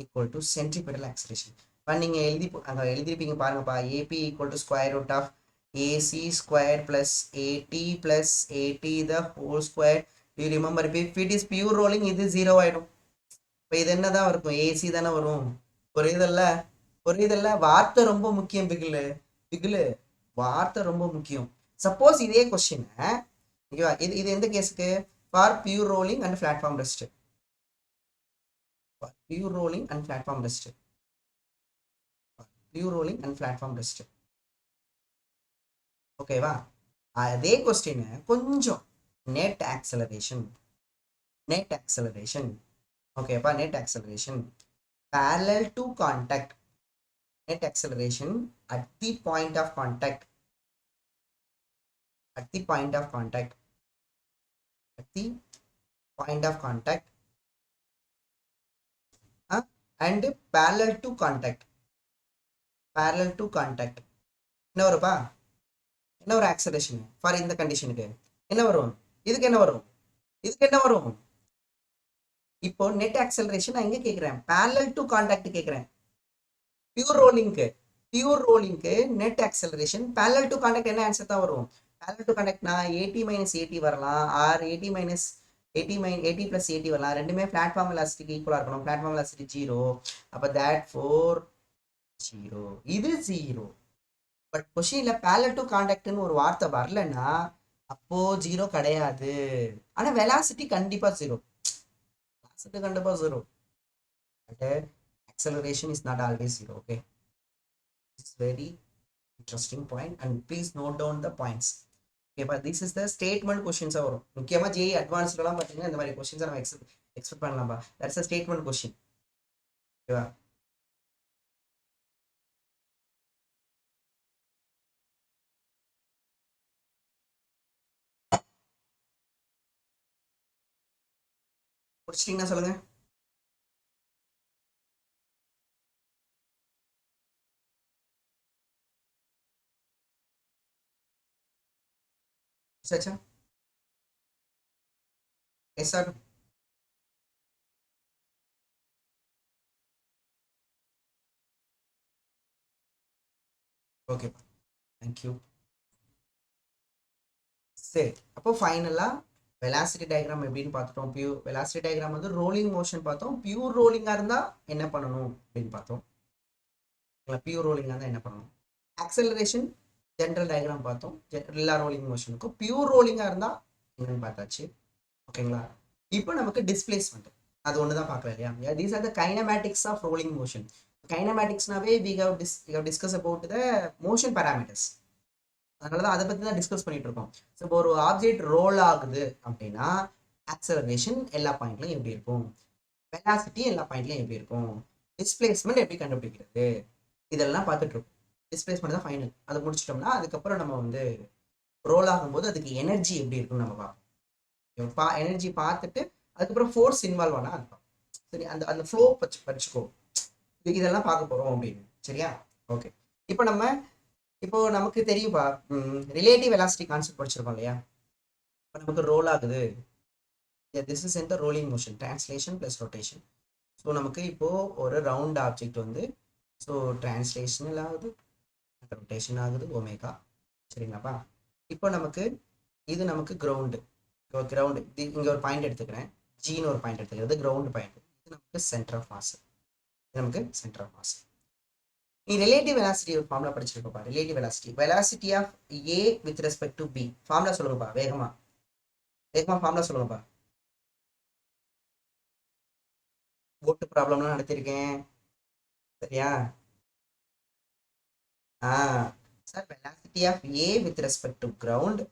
Equal to centripetal acceleration. இப்போ நீங்கள் அங்கே எழுதிருப்பீங்க பாருங்கப்பா. AB equal to square root of AC square plus AT plus AT the whole square. You remember? If it is pure rolling இது 0 ஆயிடும். இப்போ இது என்ன தான் இருக்கும்? ஏசி தானே வரும். புரியுதல்ல? புரியுதல்ல? வார்த்தை ரொம்ப முக்கியம் பிகிலு. பிகிலு, வார்த்தை ரொம்ப முக்கியம். சப்போஸ் இதே கொஸ்டின் ஓகேவா, இது எந்த கேஸுக்கு? For pure rolling and platform rest. Pure rolling and platform rest. Pure rolling and platform rest. ஓகேவா? அதே கொஸ்டின் கொஞ்சம் நெட் ஆக்சலரேஷன். நெட் ஆக்சலரேஷன் ஓகேப்பா. Net acceleration parallel to contact. Net acceleration at the point of contact. At the point of contact. At the point of contact. And parallel to contact. Parallel to contact. என்ன வருப்பா? என்ன ஒரு acceleration for இந்த கண்டிஷனுக்கு என்ன வரும்? இதுக்கு என்ன வரும்? இதுக்கு என்ன வரும்? இப்போ நெட் ஆக்சலரேஷன் நான் எங்க கேட்கிறேன்? parallel to contact கேட்கிறேன். பியூர் ரோலிங்க்கு net acceleration parallel to contact என்ன ஆன்சர் தான் வரும்? parallel to contact நான் ஏடி மைனஸ் ஏடி வரலாம், ஆர் ஏடி மைனஸ் ஏடி பிளஸ் ஏடி வரலாம். ரெண்டுமே பிளாட்ஃபார்ம் வெலாசிட்டிக்கு ஈக்குவலா இருக்கணும். Platform velocity 0. அப்போ that for 0 இது 0. பட் கொஸ்டின்ல parallel to contactனு ஒரு வார்த்தை வரலன்னா அப்போ 0 கிடையாது. ஆனா வெலாசிட்டி கண்டிப்பா 0. வெலாசிட்டி கண்டிப்பா 0. But acceleration is not always 0. Okay, it's very interesting point and please note down the points. Okay, but this is the statement questions வரும். முக்கியமா ஜேஇ அட்வான்ஸ்ட்லாம் பார்த்தீங்கன்னா இந்த மாதிரி கொஸ்டின்ஸ் நம்ம எக்ஸ்பெக்ட் பண்ணலாம்பா. That's a statement question. ஓகேவா? முடிச்சிட்டீங்கன்னா சொல்லுங்க. சச்சா எஸ் சார். Okay, thank you. சரி, அப்போ ஃபைனலாக வெலாசிட்டி டயக்ராம் எப்படின்னு பார்த்துட்டோம். வெலாசிட்டி டயக்ராம் வந்து ரோலிங் மோஷன் பார்த்தோம். பியூர் ரோலிங்காக இருந்தால் என்ன பண்ணணும் அப்படின்னு பார்த்தோம். பியூர் ரோலிங்காக இருந்தால் என்ன பண்ணணும். ஆக்சலரேஷன் ஜென்ரல் டயக்ராம் பார்த்தோம். எல்லா ரோலிங் மோஷனுக்கும். பியூர் ரோலிங்காக இருந்தால் என்னன்னு பார்த்தாச்சு. ஓகேங்களா. இப்போ நமக்கு டிஸ்பிளேஸ்மெண்ட் அது ஒன்று தான் பார்க்கல இல்லையா. These are the kinematics of rolling motion. கைனமேட்டிக்ஸ்னாவே we have discuss about the motion parameters. அதனால தான் அதை பற்றி தான் டிஸ்கஸ் பண்ணிட்டு இருக்கோம். ஸோ இப்போ ஒரு ஆப்ஜெக்ட் ரோல் ஆகுது அப்படின்னா ஆக்சலரேஷன் எல்லா பாயிண்ட்லையும் எப்படி இருக்கும், வெலாசிட்டி எல்லா பாயிண்ட்லையும் எப்படி இருக்கும், டிஸ்பிளேஸ்மெண்ட் எப்படி கண்டுபிடிக்கிறது, இதெல்லாம் பார்த்துட்டு இருக்கோம். டிஸ்பிளேஸ்மெண்ட் தான் ஃபைனல். அதை முடிச்சிட்டோம்னா அதுக்கப்புறம் நம்ம வந்து ரோல் ஆகும்போது அதுக்கு எனர்ஜி எப்படி இருக்குன்னு நம்ம பார்ப்போம். எனர்ஜி பார்த்துட்டு அதுக்கப்புறம் ஃபோர்ஸ் இன்வால்வ் ஆனால் அது பார்ப்போம். சரி, அந்த அந்த ஃப்ளோ படிச்சுக்கோ. இதெல்லாம் பார்க்க போகிறோம் அப்படின்னு. சரியா. ஓகே. இப்போ நமக்கு தெரியும்பா, ரிலேட்டிவ் வெலாசிட்டி கான்செப்ட் படிச்சிருக்கோம் இல்லையா. இப்போ நமக்கு ரோல் ஆகுது. This is in the rolling motion, translation plus rotation. So நமக்கு இப்போ ஒரு ரவுண்ட் ஆப்ஜெக்ட் வந்து ஸோ டிரான்ஸ்லேஷனல் ஆகுது, ரொட்டேஷன் ஆகுது, ஒமேகா. சரிங்களாப்பா. இப்போ இது நமக்கு கிரவுண்டு. இங்கே ஒரு பாயிண்ட் எடுத்துக்கிறேன், ஜின்னு ஒரு பாயிண்ட் எடுத்துக்கிறது கிரவுண்ட் பாயிண்ட். இது நமக்கு சென்டர் ஆஃப் மாஸ். நீ ரிலேட்டிவ் வெலாசிட்டி ஒரு ஃபார்முலா படிச்சிருக்கப்பா. Relative velocity of A with respect to B. Formula சொல்லுங்கப்பா, வேகமா ஃபார்முலா சொல்லுங்கப்பா. போட்டு ப்ராப்ளம்லாம் நடத்திருக்கேன். சரியா. Sir, velocity of A with respect to ground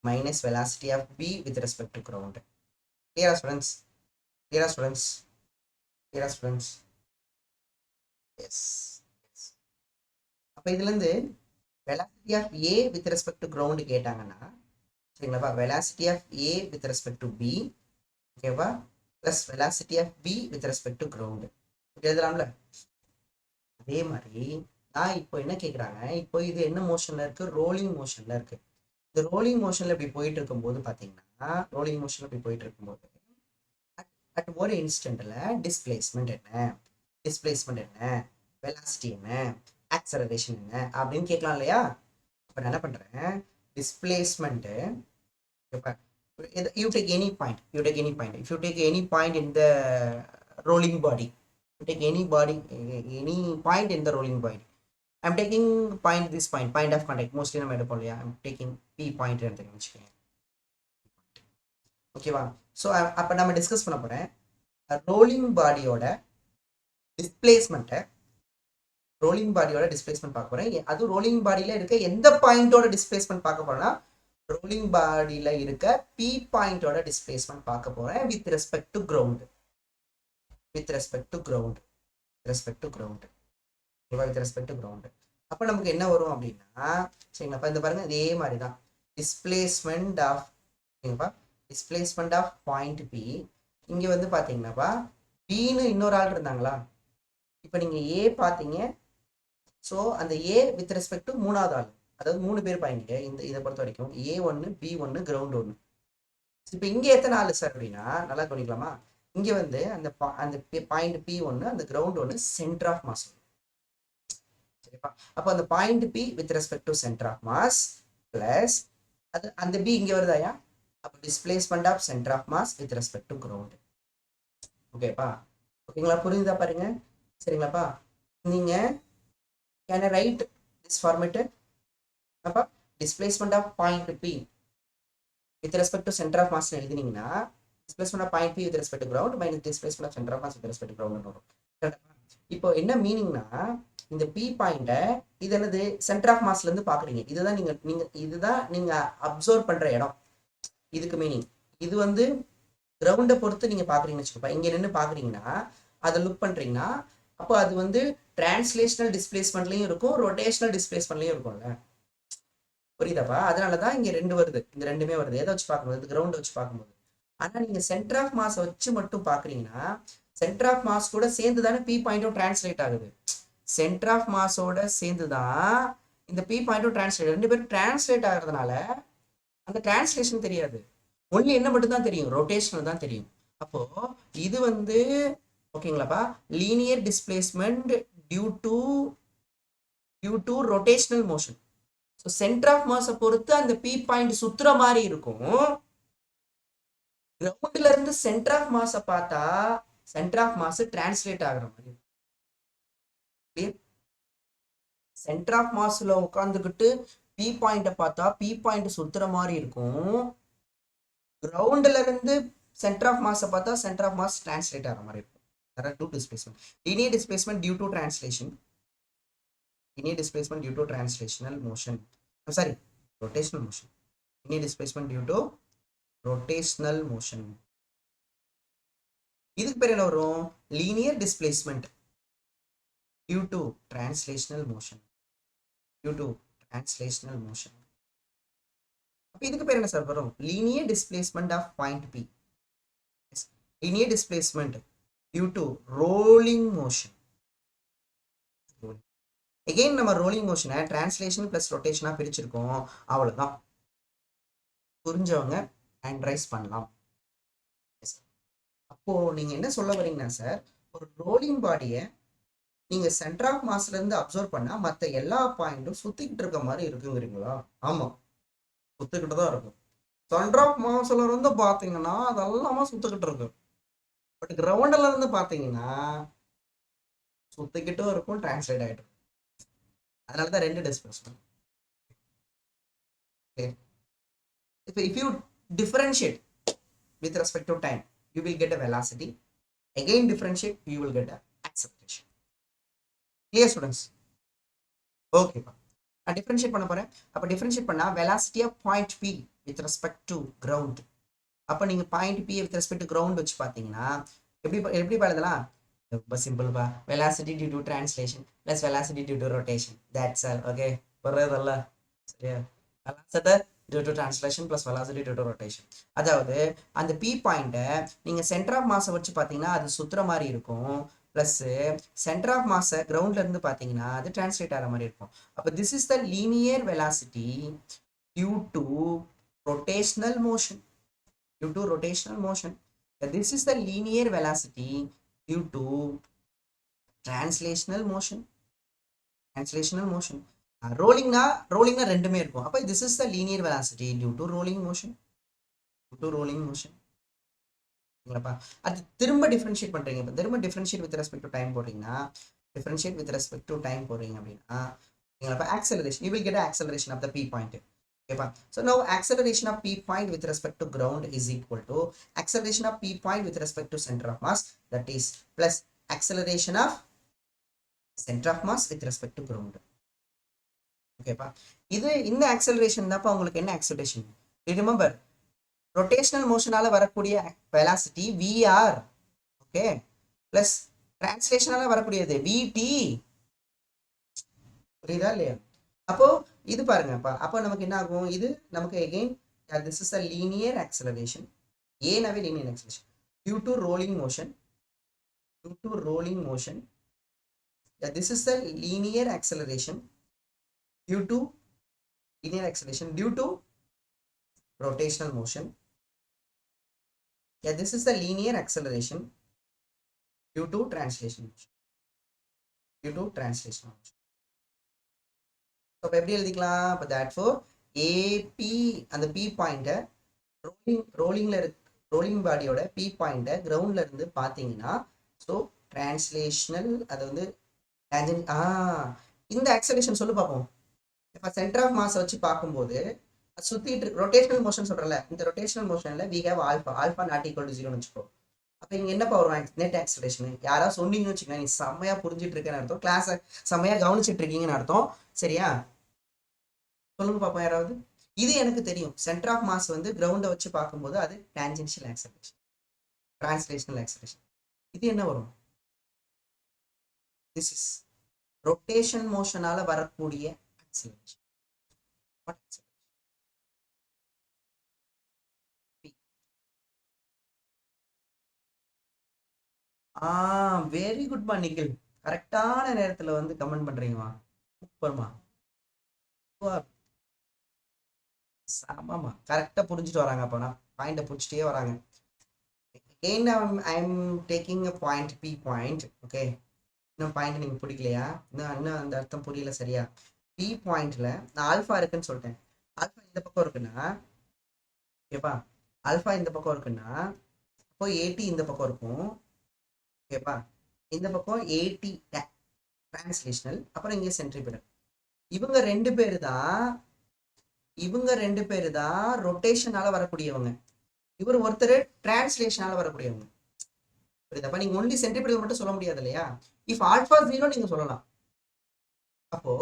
minus velocity of B with respect to ground. கிளியரா ஸ்டூடெண்ட்ஸ்? எஸ். அப்போ இதுலேருந்து velocity of A with respect to ground கேட்டாங்கன்னா, சரிங்களாப்பா, velocity of A with respect to B, ஓகேவா, plus velocity of B with respect to ground எழுதலாம்ல. அதே மாதிரி நான் இப்போ என்ன கேட்குறாங்க, இப்போ இது என்ன மோஷனில் இருக்குது, ரோலிங் மோஷனில் இருக்குது. இந்த ரோலிங் மோஷனில் இப்படி போயிட்டு இருக்கும்போது பார்த்தீங்கன்னா, அட் ஒரு இன்ஸ்டன்ட்ல டிஸ்பிளேஸ்மெண்ட் என்ன, வெலாசிட்டி என்ன, ஆக்சலரேஷன் என்ன அப்படின்னு கேட்கலாம் இல்லையா. இப்போ நான் என்ன பண்ணுறேன், displacement, you take any point. If you take any point in the rolling body, any point in the rolling body, I'm taking point of contact. Mostly நம்ம எடுப்போம் இல்லையா. I'm taking P point எடுத்துக்கணும் வச்சுக்கோங்க. ஓகேவா. ஸோ அப்போ நம்ம discuss பண்ண போகிறேன் ரோலிங் பாடியோட டிஸ்பிளேஸ்மெண்ட் பார்க்க போகிறேன். அது ரோலிங் பாடியில் இருக்க எந்த பாயிண்டோட டிஸ்பிளேஸ்மெண்ட் பார்க்க போறேன்னா, ரோலிங் பாடியில் இருக்க பி பாயிண்டோட டிஸ்பிளேஸ்மெண்ட் பார்க்க போறேன் வித் ரெஸ்பெக்ட் டு கிரவுண்ட். அப்போ நமக்கு என்ன வரும் அப்படின்னா, சரிங்களாப்பா, இந்த பாருங்க, இதே மாதிரி தான் டிஸ்பிளேஸ்மெண்ட் ஆஃப் பாயிண்ட் பி. இங்கே வந்து பார்த்தீங்கன்னாப்பா, பின்னு இன்னொரு ஆள் இருந்தாங்களா. இப்போ நீங்கள் ஏ பார்த்தீங்க. ஸோ அந்த ஏ வித் ரெஸ்பெக்ட் டு மூணாவது ஆள், அதாவது 3 பேர் பாயிண்ட். இதை பொறுத்த வரைக்கும் A1 B1 கிரவுண்ட் 1. இப்போ இங்கே எத்தனை ஆள் சார் அப்படின்னா, நல்லா கவனிக்கலாமா. இங்கே வந்து அந்த பாயிண்ட் P1, அந்த கிரவுண்ட் 1 சென்டர் ஆஃப் மாஸ். சரிப்பா. அப்போ அந்த point P with respect to centre of mass plus அந்த B இங்கே வருதாயா. அப்போ displacement of centre of mass with respect to ground. ஓகேப்பா. ஓகேங்களா, புரியுதா பாருங்க. சரிங்களாப்பா. நீங்க can I write this format? அப்போ displacement of point P with respect to centre of mass எழுதினீங்கன்னா, displacement of point P with respect to ground minus displacement of centre of mass with respect to ground வரும். இப்போ என்ன மீனிங்னா, இந்த P பாயிண்ட்டை இது என்னது centre of மாஸ்ல இருந்து பாக்குறீங்க. இதுதான் நீங்க அப்சர்வ் பண்ற இடம். இதுக்கு மீனிங் இது வந்து கிரவுண்டை பொறுத்து நீங்க பாக்குறீங்கன்னு வச்சுக்கோப்பா. இங்க நின்று பாக்குறீங்கன்னா, அதை லுக் பண்றீங்கன்னா, அப்போ அது வந்து டிரான்ஸ்லேஷனல் டிஸ்பிளேஸ்மெண்ட்லையும் இருக்கும், ரொட்டேஷனல் டிஸ்பிளேஸ்மெண்ட்லையும் இருக்கும்ல. புரியுதாப்பா. அதனாலதான் இங்க 2 வருது. இந்த ரெண்டுமே வருது. எதை வச்சு பார்க்கும்போது, கிரவுண்ட் வச்சு பார்க்கும்போது. ஆனா நீங்க சென்டர் ஆஃப் மாஸ் வச்சு மட்டும் பாக்குறீங்கன்னா, சென்டர் ஆஃப் மாஸ் கூட சேர்ந்து தானே பி பாயிண்ட்டும் டிரான்ஸ்லேட் ஆகுது. சென்டர் ஆஃப் மாஸோட சேர்ந்து தான் இந்த பி பாயிண்ட்டும் டிரான்ஸ்லேட், 2 பேரும் டிரான்ஸ்லேட் ஆகிறதுனால அந்த டிரான்ஸ்லேஷன் தெரியாது. ஒன்லி என்ன மட்டும் தான் தெரியும், ரொட்டேஷனல் தான் தெரியும். அப்போ இது வந்து ஓகேங்களாப்பா, linear displacement due to rotational motion. So centre of மாஸை பொறுத்து அந்த பி பாயிண்ட் சுத்துற மாதிரி இருக்கும். கிரவுண்ட்ல இருந்து சென்டர் ஆஃப் மாஸை பார்த்தா சென்டர் ஆஃப் மாஸ் டிரான்ஸ்லேட் ஆகுற மாதிரி. சென்டர் ஆஃப் மாஸ்ல உட்காந்துக்கிட்டு பி பாயிண்ட பார்த்தா பி பாயிண்ட் சுத்துற மாதிரி இருக்கும். கிரவுண்ட்ல இருந்து சென்டர் ஆஃப் மாஸை பார்த்தா சென்டர் ஆஃப் மாஸ் டிரான்ஸ்லேட் ஆகிற மாதிரி இருக்கும். There are two displacement. Linear displacement due to translation. Linear displacement due to translational motion. I'm sorry, rotational motion. Linear displacement due to rotational motion. இதுக்கு பேர் என்ன வரும்? Linear displacement due to translational motion. Due to translational motion. அப்ப இதுக்கு பேர் என்ன sir வரும்? Linear displacement of point P. Yes. Linear displacement due to rolling motion. Again நம்ம rolling motion translation plus rotation பிரிச்சிருக்கோம். அவ்வளவுதான். புரிஞ்சவங்க ஹேண்ட் ரைஸ் பண்ணலாம். அப்போ நீங்க என்ன சொல்ல வரீங்கன்னா சார், ஒரு ரோலிங் பாடியை நீங்க சென்டர் ஆஃப் மாஸ்ல இருந்து அப்சர்வ் பண்ணா மற்ற எல்லா பாயிண்டும் சுத்திக்கிட்டு இருக்க மாதிரி இருக்குங்கிறீங்களா? ஆமா, சுத்திக்கிட்டு தான் இருக்கும். சென்டர் ஆஃப் மாஸ்ல இருந்து பாத்தீங்கன்னா அதெல்லாமா சுத்திக்கிட்டு இருக்கும். பட் கிரவுண்ட்ல இருந்து பாத்தீங்கன்னா சுத்திக்கிட்டும் இருக்கும், டிரான்ஸ்லேட் ஆகிட்டு இருக்கும். அதனாலதான் ரெண்டு displacement. If you differentiate with respect to time, you will get a velocity. Again differentiate, you will get a acceleration. Clear students? Okay. நான் differentiate பண்ண போறேன். அப்ப differentiate பண்ணா velocity of point P with respect to ground. அப்ப நீங்க point P with respect to ground வச்சு பாத்தீங்கன்னா எப்படி எழுதலாம்? ரொம்ப சிம்பிள் பா. velocity due to translation plus velocity due to rotation. That's all. Okay. புரியுதல்ல? சரியா? velocity due to translation plus velocity due to rotation. அதாவது அந்த P பாயிண்ட்டை நீங்க சென்டர் ஆஃப் மாஸை வச்சு பார்த்தீங்கன்னா அது சுத்துற மாதிரி இருக்கும். பிளஸ் சென்டர் ஆஃப் மாஸை கிரவுண்ட்ல இருந்து பார்த்தீங்கன்னா அது டிரான்ஸ்லேட் ஆகிற மாதிரி இருக்கும். அப்போ this is the linear velocity due to rotational motion. Due to rotational motion. This is the linear velocity due to translational motion. Translational motion. ரோலிங்னா ரெண்டுமே இருக்கும். அப்போ this is the linear velocity due to rolling motion. Due to rolling motion. அது திரும்ப differentiate பண்றீங்க. இப்போ திரும்ப differentiate with respect to time போடுறீங்கன்னா differentiate with respect to time போடுறீங்க அப்படின்னா நீங்க acceleration, you will get an acceleration of the P point. Okay, so now acceleration of P point with respect to ground is equal to acceleration of P point with respect to center of mass, that is plus acceleration of center of mass with respect to ground. Okay, இது இந்த acceleration தான்ப்பா உங்களுக்கு என்ன acceleration? Remember, rotational motionால வரக்கூடிய velocity VR, okay, plus translationால வரக்கூடியது VT. புரியுதா இல்லையா? அப்போ இது பாருங்கப்பா. அப்போ நமக்கு என்ன ஆகும்? இது நமக்கு again this is a linear acceleration. ஏனாவே linear acceleration due to rolling motion. Due to rolling motion. This is the linear acceleration due to rotational motion. This is the linear acceleration due to translation motion. Due to translation motion. So எப்படி எழுதிக்கலாம்? அப்போ therefore AP அந்த P பாயிண்ட்டை rolling பாடியோட P பாயிண்ட்டை கிரவுண்ட்ல இருந்து பார்த்தீங்கன்னா ஸோ டிரான்ஸ்லேஷனல் அது வந்து இந்த ஆக்சலேஷன் சொல்லி பார்ப்போம். இப்போ சென்டர் ஆஃப் மாஸை வச்சு பார்க்கும்போது சுற்றிட்டு ரொட்டேஷனல் மோஷன் சொல்கிறல, இந்த ரொட்டேஷனல் மோஷனில் we have alpha not equal to 0ன்னு வச்சுக்கோ. அப்போ இங்கே என்ன வரும்? Net acceleration. யாராவது சொன்னீங்கன்னு வச்சுக்கோங்க, நீ செம்மையா புரிஞ்சிட்டு இருக்கேன்னு அர்த்தம், கிளாஸை செம்மையா கவனிச்சுட்டு இருக்கீங்கன்னு அர்த்தம். சரியா? சொல்லுங்க பாப்போம் யாராவது. இது எனக்கு தெரியும். சென்டர் ஆஃப் மாஸ் வந்து கிரவுண்டை வச்சு பார்க்கும்போது அது டான்ஜென்ஷியல் ஆக்சலேஷன், டிரான்ஸ்லேஷனல் ஆக்சலேஷன். இது என்ன வரும்? திஸ் இஸ் ரொட்டேஷன் மோஷனால வரக்கூடிய ஆக்சலேஷன். வெரி குட்மா நிக்கில். கரெக்டான நேரத்துல வந்து கமெண்ட் பண்றீங்கம்மா. சூப்பர்மா. ஆமாம்மா, கரெக்டாக புரிஞ்சுட்டு வராங்க. அப்போ நான் பாயிண்டை பிடிச்சிட்டே வராங்க. again I'm taking a point P point. Okay, இன்னும் பாயிண்ட் நீங்கள் பிடிக்கலையா? இன்னும் அந்த அர்த்தம் புரியல. சரியா? பி பாயிண்ட்ல நான் ஆல்ஃபா இருக்குன்னு சொல்லிட்டேன். ஆல்ஃபா இந்த பக்கம் இருக்குன்னா ஓகேப்பா, ஆல்ஃபா இந்த பக்கம் இருக்குன்னா அப்போ ஏடி இந்த பக்கம் இருக்கும். ஓகேப்பா, இந்த பக்கம் ஏடி டிரான்ஸ்லேஷனல், அப்புறம் இங்கே சென்ட்ரிபிடல். இவங்க ரெண்டு பேரு தான் ரொட்டேஷனால வரக்கூடியவங்க. இவர் ஒருத்தர் டிரான்ஸ்லேஷனால வரக்கூடியவங்க. புரியுதாப்பா? நீங்க ஒன்லி சென்ட்ரிபிடல் மட்டும் சொல்ல முடியாது இல்லையா? இஃப் ஆல்ஃபா 0 நீங்க சொல்லலாம். அப்போ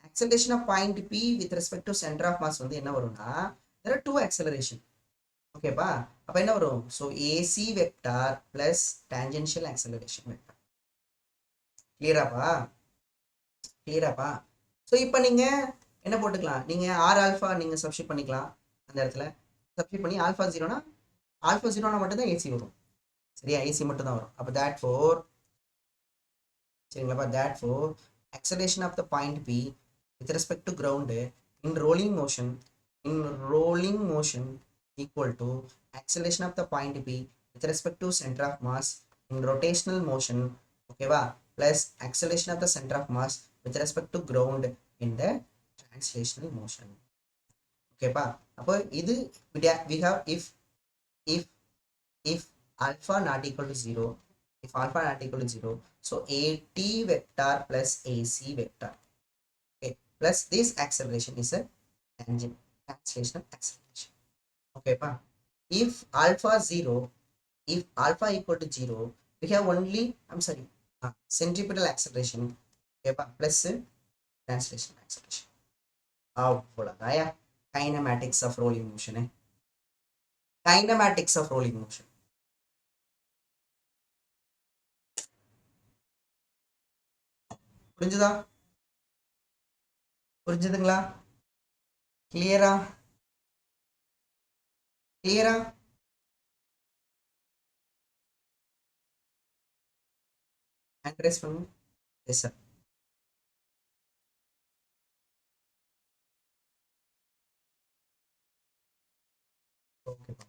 acceleration of point P with respect to center of mass வந்து என்ன வரும்னா, there are two acceleration. ஓகேப்பா, அப்ப என்ன வரும்? so AC vector plus tangential acceleration vector. கிளியராப்பா? ஸோ இப்போ நீங்க என்ன போட்டுக்கலாம், நீங்க ஆர் ஆல்ஃபா நீங்க சப்ஸ்டிட் பண்ணிக்கலாம். அந்த இடத்துல சப்ஸ்டிட் பண்ணி ஆல்ஃபா 0னா மட்டும் தான் ஏசி வரும். சரியா? ஏசி மட்டும் தான் வரும். அப்போ that for சரிங்களாப்பா, that for acceleration of the point P with respect to ground in rolling motion equal to acceleration of the point P with respect to center of mass in rotational motion, ஓகேவா, plus acceleration of the center of mass with respect to ground in the translational motion. ஓகேப்பா, அப்போ இது we have if alpha not equal to 0, so AT vector plus AC vector, okay, plus this acceleration is a tangent translational acceleration. Okay pa, if alpha equal to 0, we have only centripetal acceleration. Okay pa, plus translational acceleration. அவ்வளோதாயா kinematics of rolling motion. புரிஞ்சுதுங்களா? கிளியரா? Hand raise பண்ணுங்க. Yes sir. ஓகேப்பா,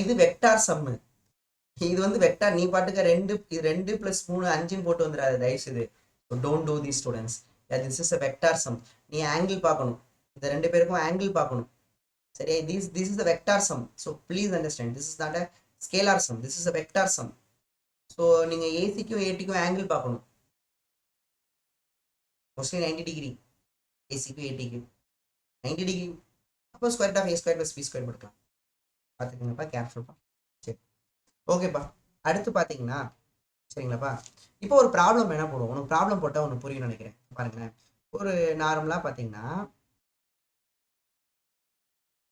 இது vector சம்மு. இது வந்து vector, நீ பாட்டுக்க 2 + 3 5ன்னு போட்டு வந்துடாது தயவுசெய்து. Don't do the students. This is a vector some. நீ ஆங்கிள் பார்க்கணும், இந்த ரெண்டு பேருக்கும் ஆங்கிள் பார்க்கணும். சரியா? this is a vector sum, so please understand, this is not a scalar sum, this is a vector sum. so நீங்க ஏசிக்கும் ஏடிக்கும் ஆங்கிள் பார்க்கணும். மோஸ்ட்லி 90 டிகிரி ஏசிக்கும் ஏடிக்கும் 90 டிகிரி. அப்போ square of a square + b square போட்டுக்கலாம். பார்த்துக்கோங்கப்பா, கேர்ஃபுல்ப்பா. சரி, ஓகேப்பா. அடுத்து பார்த்தீங்கன்னா சரிங்களாப்பா, இப்போ ஒரு ப்ராப்ளம் என்ன போடுவோம், உனக்கு ப்ராப்ளம் போட்டால் ஒன்று புரியும் நினைக்கிறேன். பாருங்களேன், ஒரு நார்மலாக பார்த்தீங்கன்னா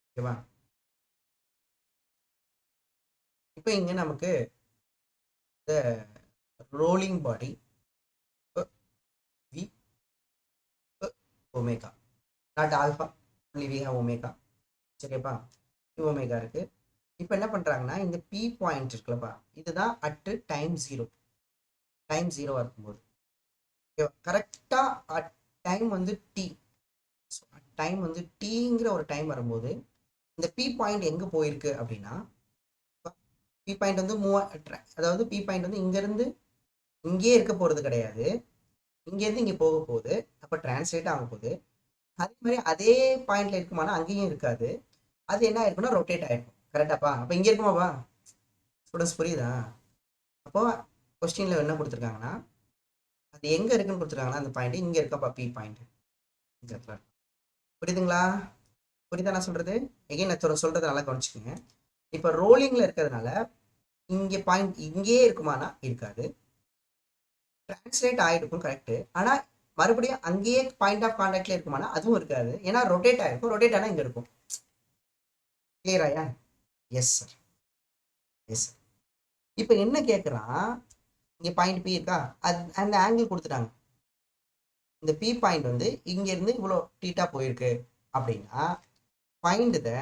ஓகேவா, இப்போ இங்கே நமக்கு இந்த rolling body v omega, not alpha, only we have omega. சரிப்பா, ஒமேகா இருக்கு. இப்போ என்ன பண்றாங்கன்னா, இந்த பி பாயிண்ட் இருக்குல்லப்பா, இதுதான் அட் டைம் 0 இருக்கும்போது கரெக்டா அட் டைம் வந்து டி, டைம் வந்து டீங்கிற ஒரு டைம் வரும்போது இந்த பி பாயிண்ட் எங்க போயிருக்கு அப்படின்னா, பி பாயிண்ட் வந்து அதாவது பி பாயிண்ட் வந்து இங்கிருந்து இங்கே இருக்க போறது கிடையாது, இங்கேருந்து இங்கே போக போகுது. அப்போ டிரான்ஸ்லேட் ஆக போகுது. அதே மாதிரி அதே பாயிண்ட்ல இருக்குமானா அங்கேயும் இருக்காது, அது என்ன ஆயிருக்குன்னா ரொட்டேட் ஆயிருக்கும். கரெக்டாப்பா? அப்போ இங்கே இருக்குமாப்பா ஸ்டூடெண்ட்ஸ்? புரியுதா? அப்போ கொஸ்டின்ல என்ன கொடுத்துருக்காங்கன்னா, அது எங்க இருக்குன்னு கொடுத்துருக்காங்கன்னா, அந்த பாயிண்ட் இங்க இருக்கப்பா, பி பாயிண்ட் இந்த இடத்துல. புரியுதுங்களா? புரியுதா நான் சொல்றது? எகைன் நான் சொல்றதை நல்லா கவனிச்சுக்கோங்க. இப்போ ரோலிங்ல இருக்கிறதுனால இங்கே பாயிண்ட் இங்கேயே இருக்குமானா இருக்காது, டிரான்ஸ்லேட் ஆகிருக்கும் கரெக்டு. ஆனால் மறுபடியும் அங்கேயே பாயிண்ட் ஆஃப் கான்டாக்ட்ல இருக்குமானா அதுவும் இருக்காது, ஏன்னா ரொட்டேட் ஆகிருக்கும். ரொட்டேட் ஆனால் இங்கே இருக்கும். கிளியராயா? Yes sir, yes sir. இப்போ என்ன கேட்குறான், இங்கே பாயிண்ட் பி இருக்கா, அந்த ஆங்கிள் கொடுத்துட்டாங்க. இந்த பி பாயிண்ட் வந்து இங்கேருந்து இவ்வளோ டீட்டா போயிருக்கு அப்படின்னா, find the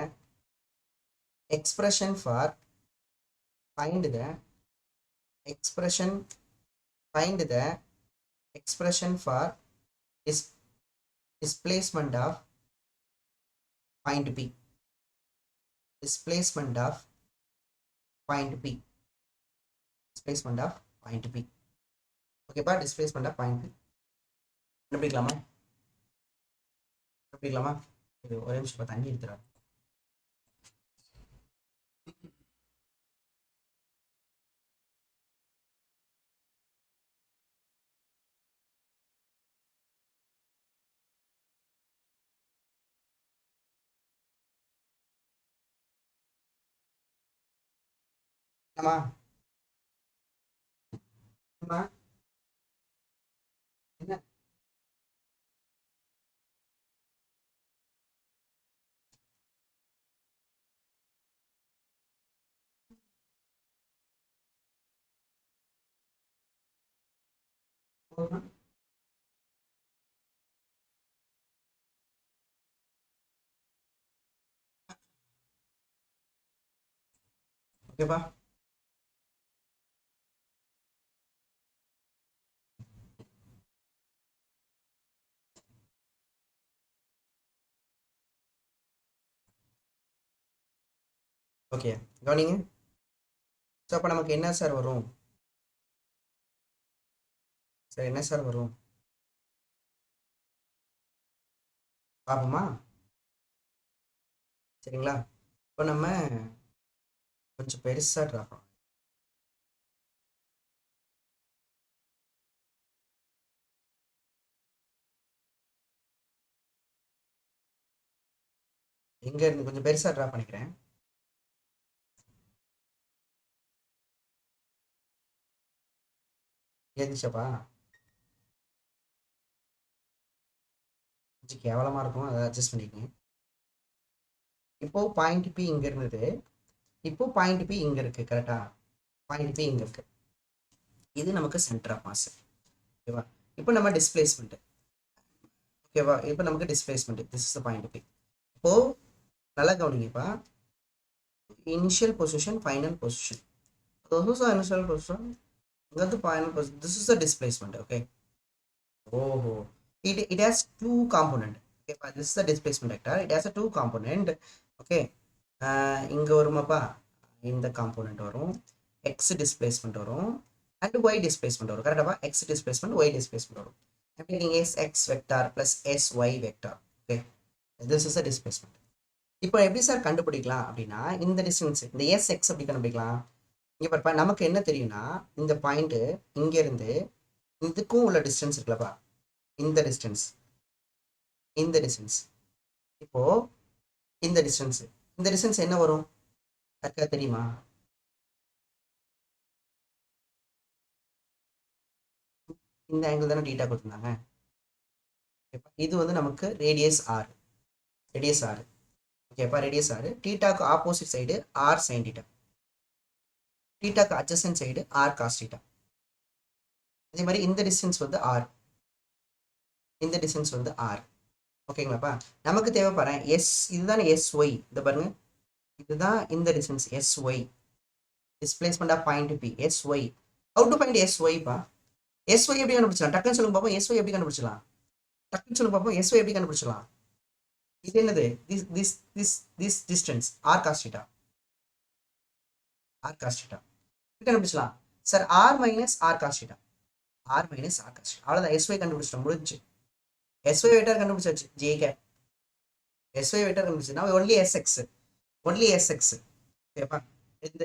expression for displacement of point P. ஓகேப்பா, டிஸ்பிளேஸ்மெண்ட் ஆஃப் பாயிண்ட் P கண்டுபிடிக்கலாமா? அப்படிங்களாமா? இது ஒரே நிமிஷம் தண்ணி எடுத்துறேன். ஆமா ஆமா என்ன ஓகேப்பா? ஓகே, கவனிங்க. ஸோ அப்போ நமக்கு என்ன சார் வரும்? சார் என்ன சார் வரும் பார்ப்போமா? சரிங்களா? இப்போ நம்ம கொஞ்சம் பெருசாக ட்ரா பண்ணோம். எங்க இருந்து கொஞ்சம் பெருசாக ட்ரா பண்ணிக்கிறேன். ஏந்துச்சப்பா? கொஞ்சம் கேவலமாக இருக்கும், அதை அட்ஜஸ்ட் பண்ணிக்கங்க. இப்போ பாயிண்ட் பி இங்கே இருந்தது, இப்போ பாயிண்ட் பி இங்கே இருக்கு. கரெக்டா? பாயிண்ட் பி இங்கே இருக்கு. இது நமக்கு சென்டர் ஆஃப் மாஸ். ஓகேவா? இப்போ நம்ம டிஸ்பிளேஸ்மெண்ட். ஓகேவா? இப்போ நமக்கு displacement. This is the point P. இப்போ நல்லா கவனிங்கப்பா. Initial position, final position. Initial position, இங்கே final position. This is the displacement. Okay. ஓஹோ, it has two component. Okay, this is the displacement vector. It has a two component. Okay, இங்க வருமாப்பா, இந்த component வரும், x displacement வரும் and y displacement வரும். கரெக்டாப்பா? x displacement, y displacement வரும். I'm taking x vector plus sy vector. Okay, this is a displacement. இப்போ எப்படி sir கண்டுபிடிக்கலாம் அப்படின்னா, இந்த டிஸ்டன்ஸ், இந்த sx எப்படி கண்டுபிடிக்கலாம்? இங்க பாருப்பா, நமக்கு என்ன தெரியும்னா, இந்த பாயிண்ட் இங்க இருந்து இதுக்கும் உள்ள டிஸ்டன்ஸ் இருக்குல்லப்பா, இந்த டிஸ்டன்ஸ், இந்த டிஸ்டன்ஸ். இப்போ இந்த டிஸ்டன்ஸ், இந்த டிஸ்டன்ஸ் என்ன வரும் அக்கா தெரியுமா? இந்த ஆங்கிள் தானே டீட்டா கொடுத்துருந்தாங்க. இது வந்து நமக்கு ரேடியஸ் ஆர், ரேடியஸ் ஆர். ஓகேப்பா? Radius R. டீட்டாக்கு opposite side R sine theta, டீட்டாக்கு adjacent side R cos theta. அதே மாதிரி இந்த டிஸ்டன்ஸ் வந்து ஆர், இந்த டிஸ்டன்ஸ் வந்து ஆர். ஓகேங்களாப்பா? நமக்கு தேவைப்படுற எஸ், இதுதானே எஸ் ஒய். இதை பாருங்க, இதுதான் இந்த distance S Y, displacement of point P S Y. How to find S Y பா? எஸ் ஒய் எப்படி கண்டுபிடிச்சலாம்? டக்குன்னு சொல்லுங்க பார்ப்போம். எஸ் ஒய் எப்படி கண்டுபிடிச்சலாம்? டக்குன்னு சொல்லுங்க பார்ப்போம். எஸ் ஒய் எப்படி கண்டுபிடிச்சலாம்? இது என்னது? This distance R cos theta, R cos theta கண்டுபிடிச்சலாம் sir. R minus R cos theta, R minus R cos theta. அவ்வளோதான், எஸ் ஒய் கண்டுபிடிச்சிட்டோம், முடிஞ்சு. எஸ் ஒய் வெக்டர் கண்டுபிடிச்சாச்சு. J K S Y vector கண்டுபிடிச்சு. நான் only S X, only S X. ஓகேப்பா?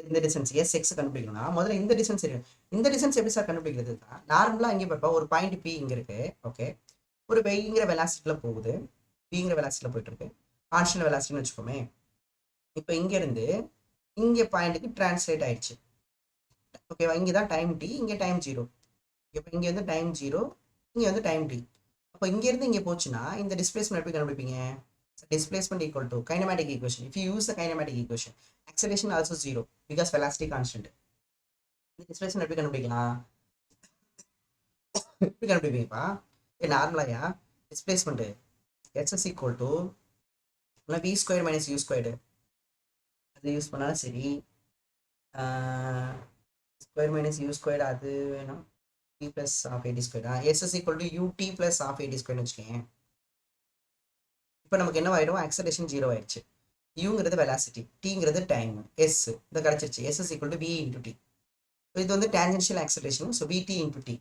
இந்த distance S X கண்டுபிடிக்கணும்னா முதல்ல இந்த டிஸ்டன்ஸ் இருக்கு. இந்த டிஸ்டன்ஸ் எப்படி சார் கண்டுபிடிக்கிறது? நார்மலா இங்கே பார்ப்பா, ஒரு பாயிண்ட் பி இங்க இருக்கு. ஓகே, ஒரு வெய்ங்கிற வெலாசிட்டில போகுது, பிங்கிற வெலாசிட்டில போயிட்டு இருக்கு, கான்ஸ்டன்ட் வெலாசிட்டின்னு வச்சுக்கோமே. இப்போ இங்க இருந்து இங்க பாயிண்ட்டுக்கு டிரான்ஸ்லேட் ஆயிடுச்சு. ஓகேவா? இங்கே தான் டைம் டி, இங்கே டைம் ஜீரோ. இப்போ இங்கே வந்து டைம் ஜீரோ, இங்கே வந்து டைம் டி. அப்போ இங்கேருந்து இங்கே போச்சுன்னா இந்த டிஸ்பிளேஸ்மெண்ட் எப்படி கண்டுபிடிப்பீங்க? Displacement equal to kinematic equation. If you use the kinematic equation, acceleration also zero because velocity constant. Displacement எப்படி கண்டுபிடிக்கலாம்? எப்படி கண்டுபிடிப்பீங்கப்பா? நார்மலாயா displacement x is equal to v square minus u squared. அது யூஸ் பண்ணாலும் சரி, ஸ்கொயர் மைனஸ் யூ ஸ்கொயர்டு அது வேணும். t plus half ad squared. s is equal to ut plus half ad squared வச்சுக்கோங்க. இப்போ நமக்கு என்ன ஆயிடும்? ஆக்சலேஷன் ஜீரோ ஆயிடுச்சு. யூங்கிறது வெலாசிட்டி, டீங்கிறது டைம், எஸ் இதை கிடச்சிருச்சு. S is equal to V into T. இது வந்து tangential acceleration, so VT into T.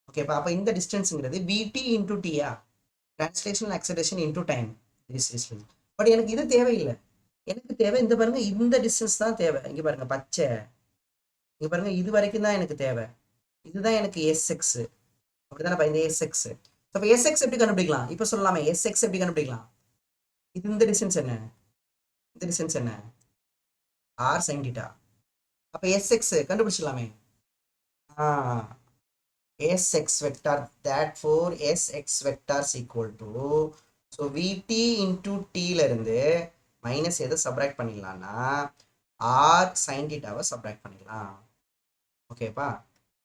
ஓகேப்பா? அப்போ இந்த டிஸ்டன்ஸுங்கிறது விடி இன்டூ டியா? Translational acceleration into time but எனக்கு இது தேவையில்லை. எனக்கு தேவை இந்த பாருங்க, இந்த டிஸ்டன்ஸ் தான் தேவை. இங்க பாருங்க பச்சை, இங்க பாருங்க இது வரைக்கும் தான் எனக்கு தேவை. இதுதான் எனக்கு எஸ்எக்ஸ், அப்படிதானே இந்த எஸ்எக்ஸ். அப்போ எஸ்எக்ஸ் எப்படி கண்டுபிடிக்கலாம்? இப்போ சொல்லலாமே எஸ்எக்ஸ் எப்படி கண்டுபிடிக்கலாம்? இது இந்த டிஸ்டன்ஸ் என்ன? இந்த டிஸ்டன்ஸ் என்ன? R sine theta. அப்போ எஸ்எக்ஸ் கண்டுபிடிச்சிடலாமே. Sx vector, therefore Sx vector is equal to, so Vt into t ல இருந்து மைனஸ் எதை சப்ராக்ட் பண்ணிடலாம்னா r sin theta சப்ராக்ட் பண்ணிடலாம். ஓகேப்பா.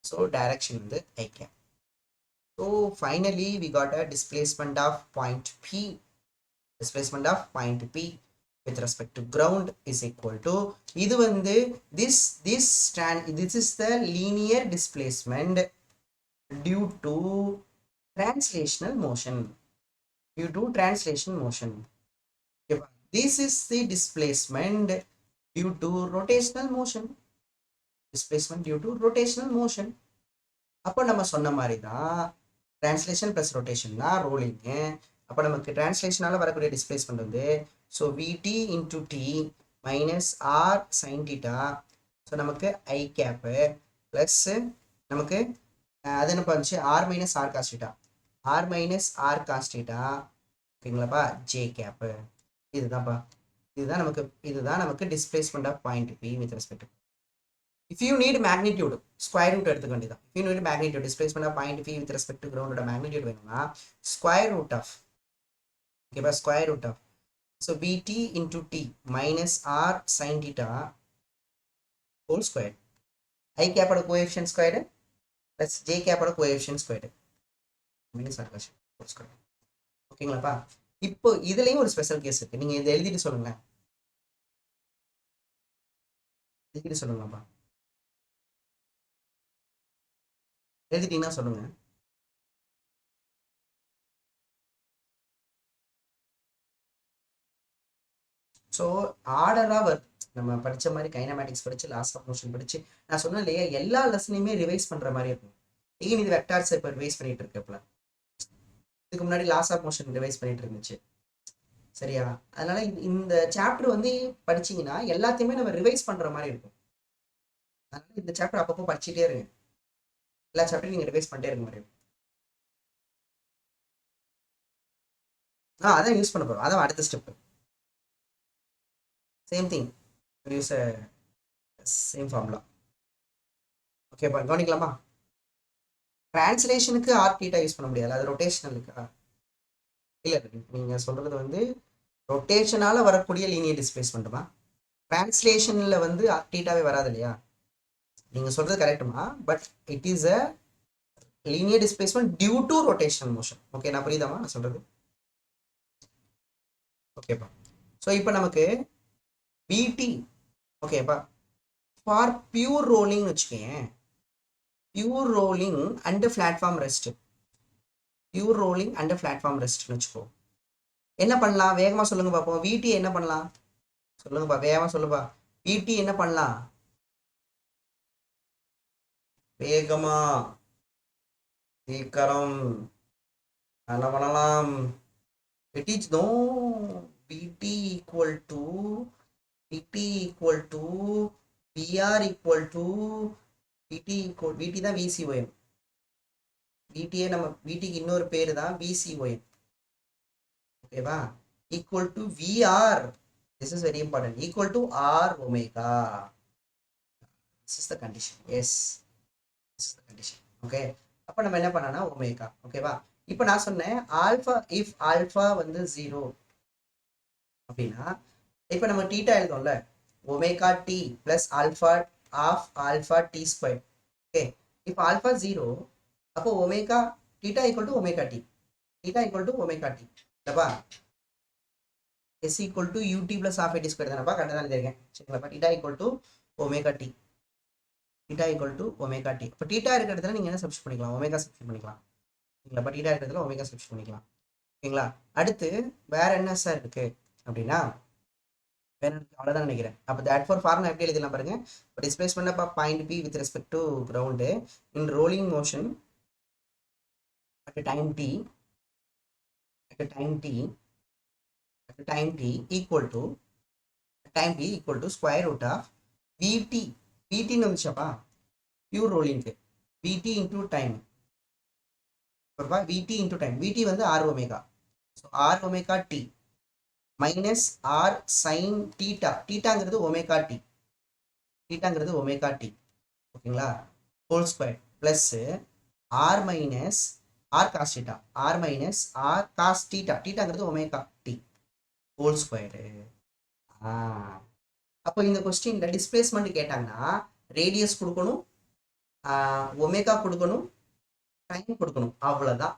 ஸோ டைரக்ஷன் வந்து I cap. So finally we got a displacement of point P. Displacement of point P with respect to ground is equal to, இது வந்து this is the linear displacement due to translational motion. Due to translational motion. This is the displacement due to rotational motion. Displacement due to rotational motion. அப்போ நம்ம சொன்ன மாதிரி தான் translation plus ரொட்டேஷன்னா ரோலிங்கு. அப்போ நமக்கு டிரான்ஸ்லேஷனால வரக்கூடிய டிஸ்பிளேஸ்மெண்ட் வந்து so VT into T minus R sine theta. So நமக்கு ஐ கேப்பு ப்ளஸ் நமக்கு அது என்ன பண்ணுச்சு R minus R cos theta, R minus R cos theta. ஓகேங்களாப்பா, ஜே கேப்பு. இதுதான் நமக்கு displacement of point P with respect. If you need magnitude square root எடுத்துக்க வேண்டியதான். If you need magnitude displacement of point P with respect to கிரவுண்டோட magnitude வேணும்னா square root of, ஓகேப்பா, square root of so VT into T minus R sine theta whole square. I கேப்போட coefficient square plus J கேப்போட coefficient square minus R whole square. ஓகேங்களாப்பா. இப்போ இதுலயும் ஒரு special case இருக்கு. நீங்க இதை எழுதிட்டு சொல்லுங்களேன். எழுதிட்டு சொல்லுங்கப்பா. எழுதிட்டீங்கன்னா சொல்லுங்க. ஸோ ஆர்டராக வருது. நம்ம படித்த மாதிரி கைனமேட்டிக்ஸ் படித்து லாஸ் ஆஃப் மோஷன் படித்து நான் சொன்னேன் இல்லையா, எல்லா லெசனையுமே ரிவைஸ் பண்ணுற மாதிரி இருக்கும். ஈவன் இது வெக்டார்ஸ் இப்போ ரிவைஸ் பண்ணிட்டு இருக்கப்பல, இதுக்கு முன்னாடி லாஸ் ஆஃப் மோஷன் ரிவைஸ் பண்ணிட்டு இருந்துச்சு. சரியா? அதனால இந்த சாப்டர் வந்து படிச்சீங்கன்னா எல்லாத்தையுமே நம்ம ரிவைஸ் பண்ணுற மாதிரி இருக்கும். அதனால இந்த சாப்டர் அப்பப்போ படிச்சுட்டே இருங்க. எல்லா சாப்டரும் நீங்கள் ரிவைஸ் பண்ணிட்டே இருக்க மாதிரி இருக்கும். அதான் யூஸ் பண்ண போகிறோம். அதான் அடுத்த step. Same thing, use same formula. ஓகேப்பா, கவனிக்கலாமா? டிரான்ஸ்லேஷனுக்கு ஆர் தீட்டா யூஸ் பண்ண முடியாது, அது ரொட்டேஷனலுக்கா? இல்லை, நீங்கள் சொல்கிறது வந்து ரொட்டேஷனால வரக்கூடிய லீனியர் டிஸ்பிளேஸ்மெண்ட்டுமா? டிரான்ஸ்லேஷனில் வந்து ஆர் தீட்டாவே வராது இல்லையா? நீங்கள் சொல்கிறது கரெக்டுமா, but it is a linear displacement due to rotational motion. Okay, நான் புரியுதாமா நான் சொல்கிறது? ஓகேப்பா. ஸோ இப்போ நமக்கு பிடி, ஓகேப்பா, ஃபார் பியூர் ரோலிங் வச்சுக்கேன். Pure rolling and platform rest, pure rolling and platform ரெஸ்ட்னு வச்சுக்கோ. என்ன பண்ணலாம் வேகமாக சொல்லுங்க பார்ப்போம். விடி என்ன பண்ணலாம் சொல்லுங்கப்பா, வேகமாக சொல்லுப்பா. விடி என்ன பண்ணலாம் வேகமா, சீக்கிரம் என்ன பண்ணலாம்? It is no Pt equal to Vr equal to Vt தான் VCOM. Vt நம்ம Vtக்கு இன்னொரு பேரு தான் VCOM. ஓகேவா? equal to Vr. This is very important. Equal to R omega. This is the condition. Yes, this is the condition. Okay. அப்போ நம்ம என்ன பண்ணனா ஒமேகா. ஓகேவா? இப்போ நான் சொன்னேன் ஆல்ஃபா, இஃப் ஆல்ஃபா வந்து 0 அப்படின்னா இப்போ நம்ம டீட்டா எழுதோம்ல, omega t plus alpha half alpha t square. Okay, இப்போ ஆல்ஃபா 0, அப்போ omega theta equal to omega t, theta equal to omega t இல்லைப்பா? S equal to u t plus half a t square தானப்பா? கரெக்டாக தான் எழுதிருக்கேன். சரிங்களாப்பா? Theta equal to omega t, theta equal to omega t. இப்போ theta இருக்கிற இடத்துல நீங்கள் என்ன சப்ஸ்டிட் பண்ணிக்கலாம்? ஒமேகா சப்ஸ்டிட் பண்ணிக்கலாம். ஓகேங்களா? டீட்டா இருக்கிறதுல ஒமேகா சப்ஸ்டிட் பண்ணிக்கலாம். ஓகேங்களா? அடுத்து வேற என்ன சார் இருக்கு அப்படின்னா, வேற அவ்வளோதான் நினைக்கிறேன். அப்போ தட் ஃபார் ஃபார்முலா எப்படி எழுதலாம் பாருங்க. இப்போ displacement of point P with respect to ground in rolling motion at time T at a time t equal to square root of vt. vtன்னு வந்துச்சப்பா பியூர் ரோலிங்க்கு vt into time. vt into time, vt வந்து r omega, so r omega t minus r sin theta, thetaங்கிறது omega t, thetaங்கிறது omega t, ஓகேங்களா, whole square plus r minus r cos theta, r minus r cos theta, thetaங்கிறது omega t whole square. அப்போ இந்த கொஸ்டின்ல displacement கேட்டாங்கன்னா radius கொடுக்கணும், omega கொடுக்கணும், time கொடுக்கணும், அவ்வளோதான்.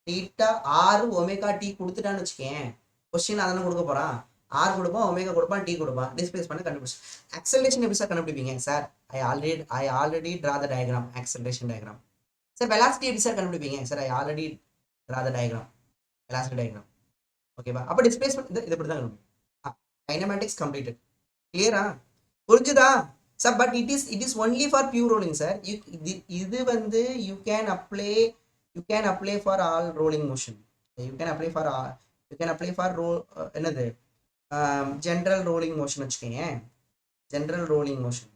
Theta R omega t கொடுத்துட்டான்னு வச்சுக்கேன், கொஸ்டின் அதெல்லாம் கொடுக்க போறான், ஆர் கொடுப்பான், ஒமேகா கொடுப்பான், டி கொடுப்பான், டிஸ்பிளேஸ் பண்ண கண்டுபிடிச்சு. ஆக்சலரேஷன் எப்படி சார் கண்டுபிடிப்பீங்க sir? I already draw the diagram, acceleration diagram. Sir velocity எப்படி சார் கண்டுபிடிப்பீங்க? Sir I already draw the diagram, velocity diagram. ஓகேவா? அப்போ டிஸ்பிளேஸ்மெண்ட் இது இப்படி தான் கண்டுபிடிக்கும். Kinematics completed. கிளியரா? புரிஞ்சுதா sir? But it is only for pure rolling sir. இது வந்து you can apply for all rolling motion. You can apply for என்னது ஜென்ரல் ரோலிங் மோஷன் வச்சுக்கோங்க, general rolling motion.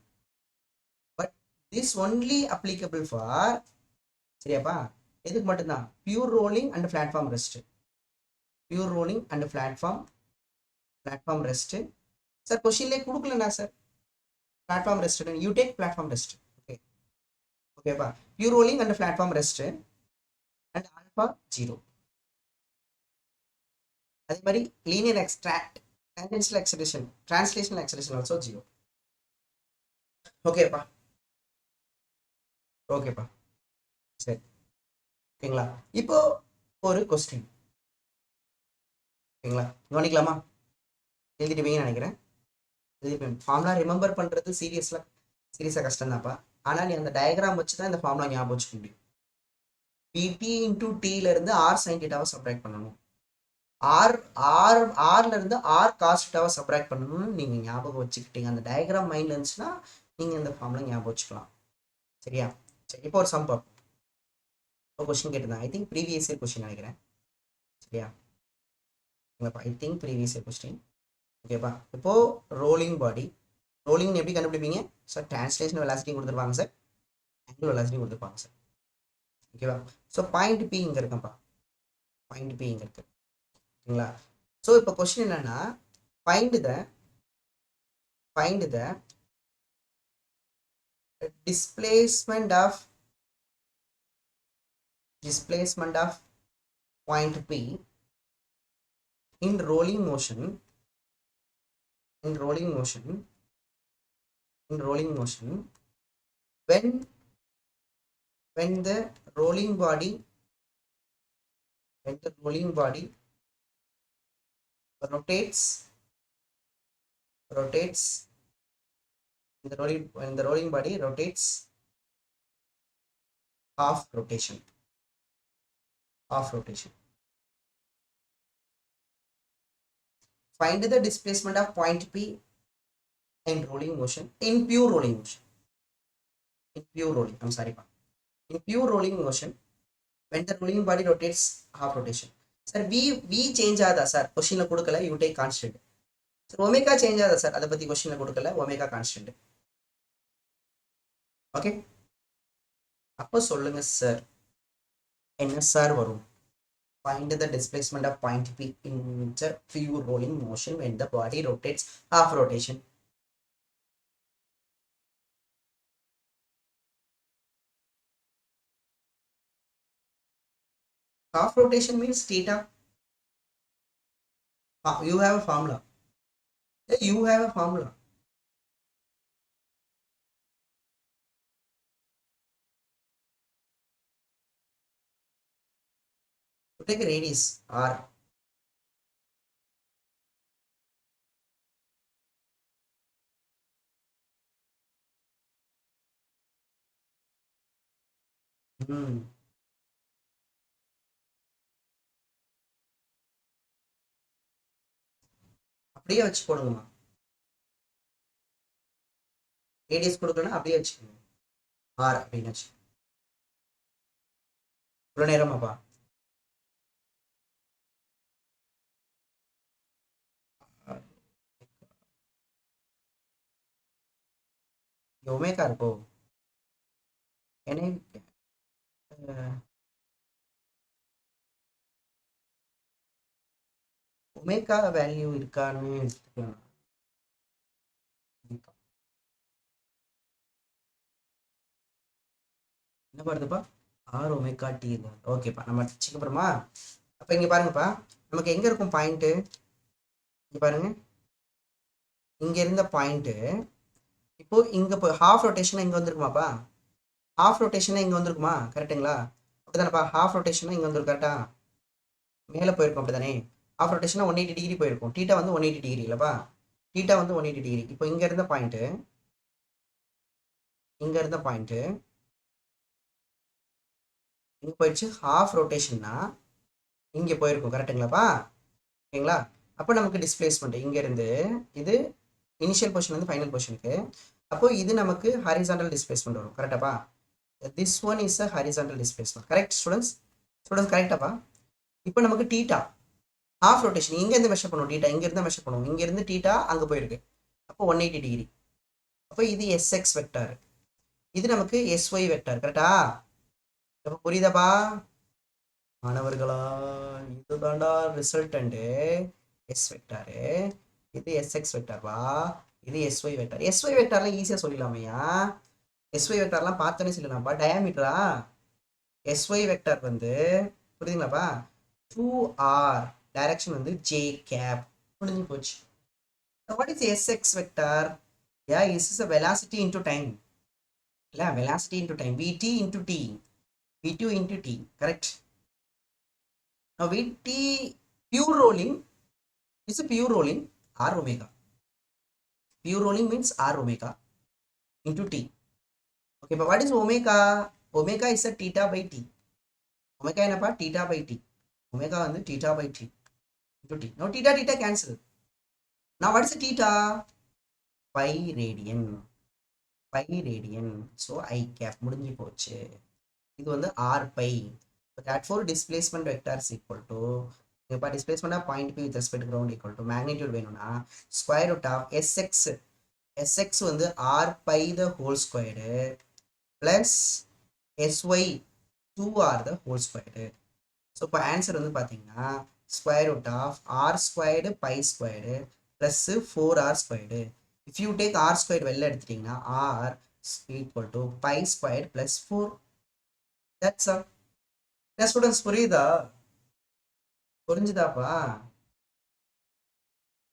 But this only applicable for, சரியாப்பா, எதுக்கு மட்டும்தான்? Pure rolling and platform rest. Pure rolling and platform rest. Sir கொஸ்டின்லேயே கொடுக்கலண்ணா sir platform rest, you take platform rest. Okay, ஓகேப்பா, pure rolling and platform rest and alpha 0. அதே மாதிரி linear extract, tangential acceleration, translational acceleration also 0. ஓகேப்பா, ஓகேப்பா, சரி, ஓகேங்களா. இப்போ ஒரு கொஸ்டின், ஓகேங்களா, கவனிக்கலாமா? எழுதிட்டுவீங்கன்னு நினைக்கிறேன். ஃபார்முலா ரிமெம்பர் பண்ணுறது சீரியஸாக கஷ்டம் தான்ப்பா. ஆனால் நீ அந்த டயக்ராம் வச்சு தான் இந்த ஃபார்முலா ஞாபகம் வச்சுக்க முடியும். பிடி இன்டூ டீலேருந்து ஆர் சைன் டீட்டாவை சப்ராக்ட் பண்ணணும், ஆர்லேருந்து ஆர் காஸ் டீட்டாவை சப்ராக்ட் பண்ணணும்னு நீங்கள் ஞாபகம் வச்சுக்கிட்டீங்க. அந்த டயக்ராம் மைண்டில் இருந்துச்சுன்னா நீங்கள் இந்த ஃபார்முலா ஞாபகம் வச்சுக்கலாம். சரியா? சரி, இப்போ ஒரு சம் பார்ப்போம். இப்போ கொஸ்டின் கேட்டிருந்தாங்க, I think previous year question நினைக்கிறேன். சரியா? I think previous year question. ஓகேப்பா, இப்போ ரோலிங் பாடி, ரோலிங் எப்படி கண்டுபிடிப்பீங்க சார்? டிரான்ஸ்லேஷன் வெலாசிட்டி கொடுத்துருப்பாங்க சார், ஆங்குலர் வெலாசிட்டி கொடுத்துருப்பாங்க சார். ஓகேவா? ஸோ பாயிண்ட் பி இங்கே இருக்குப்பா, பாயிண்ட் பி இங்கே இருக்கு, ஓகேங்களா. ஸோ இப்போ கொஸ்டின் என்னன்னா, find the displacement of point P in rolling motion when the rolling body rotates when the rolling body rotates half rotation. Find the displacement of point P in rolling motion, in pure rolling motion. In pure rolling motion when the rolling body rotates half rotation. Sir, v change ஆதா sir? கொஸ்டின்ல கொடுக்கல, you take constant. Sir omega change ஆதா sir? அதை பத்தி கொஸ்டின்ல கொடுக்கல, omega constant. Okay, அப்போ சொல்லுங்க சார், என்ன சார் வரும்? Find the displacement of point P in the pure rolling motion when the body rotates half rotation. Half rotation means theta. You have a formula. You have a formula. You take a radius R. அப்படியே வச்சு போடுங்கம்மா, radius கொடுக்கலன்னா அப்படியே வச்சுக்கோங்க, R அப்படின்னு வச்சு. இவ்வளோ நேரமாப்பா? Omega இருக்கோ? ஏன்னா ஒமேகா வேல்யூ இருக்கான்னு எடுத்துக்கலாம். என்ன பண்ணுதுப்பா? R omega t. ஓகேப்பா, நம்ம அடிச்சுக்க அப்புறமா. அப்போ இங்கே பாருங்கப்பா, நமக்கு எங்கே இருக்கும் பாயிண்ட்டு? இங்கே பாருங்க, இங்கே இருந்த பாயிண்ட்டு இப்போ இங்கே இப்போ ஹாஃப் ரொட்டேஷனாக இங்கே வந்துருக்குமாப்பா? ஹாஃப் ரொட்டேஷனாக இங்கே வந்துருக்குமா? கரெக்டுங்களா? அப்படிதானப்பா, ஹாஃப் ரொட்டேஷனாக இங்கே வந்துருக்கு கரெக்டா? மேலே போயிருக்கும் அப்படிதானே? ஹாஃப் ரொட்டேஷனாக 180 டிகிரி போயிருக்கும். டீட்டா வந்து 180 டிகிரி இல்லைப்பா? டீட்டா வந்து 180 டிகிரி. இப்போ இங்கே இருந்த பாயிண்ட்டு, இங்கே இருந்த பாயிண்ட்டு இங்கே போயிடுச்சு. ஹாஃப் ரொட்டேஷன்னா இங்கே போயிருக்கும் கரெக்டுங்களாப்பா? ஓகேங்களா? அப்போ நமக்கு டிஸ்பிளேஸ்மெண்ட் இங்கேருந்து இது இனிஷியல் பொசிஷன் வந்து ஃபைனல் பொசிஷனுக்கு. அப்போ இது நமக்கு ஹாரிசான்டல் டிஸ்பிளேஸ்மெண்ட் வரும் கரெக்டாப்பா? This one is a horizontal displacement. Correct students? Students கரெக்டாப்பா? இப்போ நமக்கு டீட்டா ஹாஃப் ரொட்டேஷன் இங்கேருந்து மெஷர் பண்ணுவோம். டீட்டா இங்கேருந்து மெஷர் பண்ணுவோம். இங்கேருந்து டீட்டா அங்கே போயிருக்கு. அப்போ 180 டிகிரி. அப்போ இது எஸ்எக்ஸ் வெக்டார், இது நமக்கு எஸ்ஒய் வெக்டார். கரெக்டா? இப்போ புரியுதாப்பா மாணவர்களா? இதுதான்டா ரிசல்டன்ட். எஸ் வெக்டாரு, இது எஸ்எக்ஸ் வெக்டார்பா, இது எஸ்ஒய் வெக்டார். எஸ்ஒய் வெக்டார்லாம் ஈஸியாக சொல்லிடலாமையா? எஸ்ஒய் வெக்டார்லாம் பார்த்தோன்னே சொல்லலாம்ப்பா. டயாமீட்டரா எஸ்ஒய் வெக்டார் வந்து புரியுதுங்களாப்பா? 2r, டைரக்ஷன் வந்து ஜே கேப். முடிஞ்சு போச்சு. What is SX vector? Yeah, is is a velocity into time. இல்லை, velocity into time, VT into T, v2 into t, correct? Now vt pure rolling is a pure rolling r omega. Pure rolling means r omega into t. Okay, but what is omega? Omega is a theta by t. Omega என்னப்பா? theta by t. Omega வந்து theta by t into t. Now theta theta cancel. Now what is a theta? Pi radian. Pi radian. So I cap முடிஞ்சு போச்சு. இது வந்து r pi. Therefore displacement vector is equal to, இப்போ displacement of point P with respect to ground equal to magnitude வேணும்னா square root of sx வந்து r pi the whole squared plus sy 2r the whole squared. So இப்போ answer வந்து பார்த்தீங்கன்னா square root of r squared pi squared plus 4r squared. If you take r squared வெளில எடுத்துட்டீங்கன்னா r equal to pi squared plus 4. That's all. Students புரியுதா? புரிஞ்சுதாப்பா?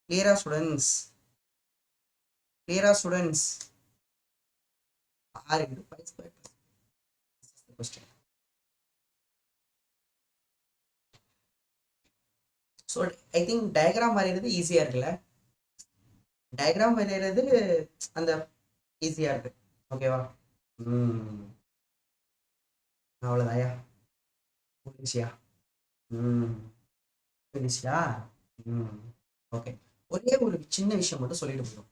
கிளியரா students? கிளியரா students? r into pi squared plus the question. So I think diagram வரைகிறது ஈஸியாக இருக்குல்ல? Diagram வரைகிறது அந்த ஈஸியாக இருக்கு. ஓகேவா? அவ்வளோதாயா? புரிஞ்சியா? புரிஞ்சியா? ஓகே, ஒரே ஒரு சின்ன விஷயம் மட்டும் சொல்லிட்டு போயிடும்.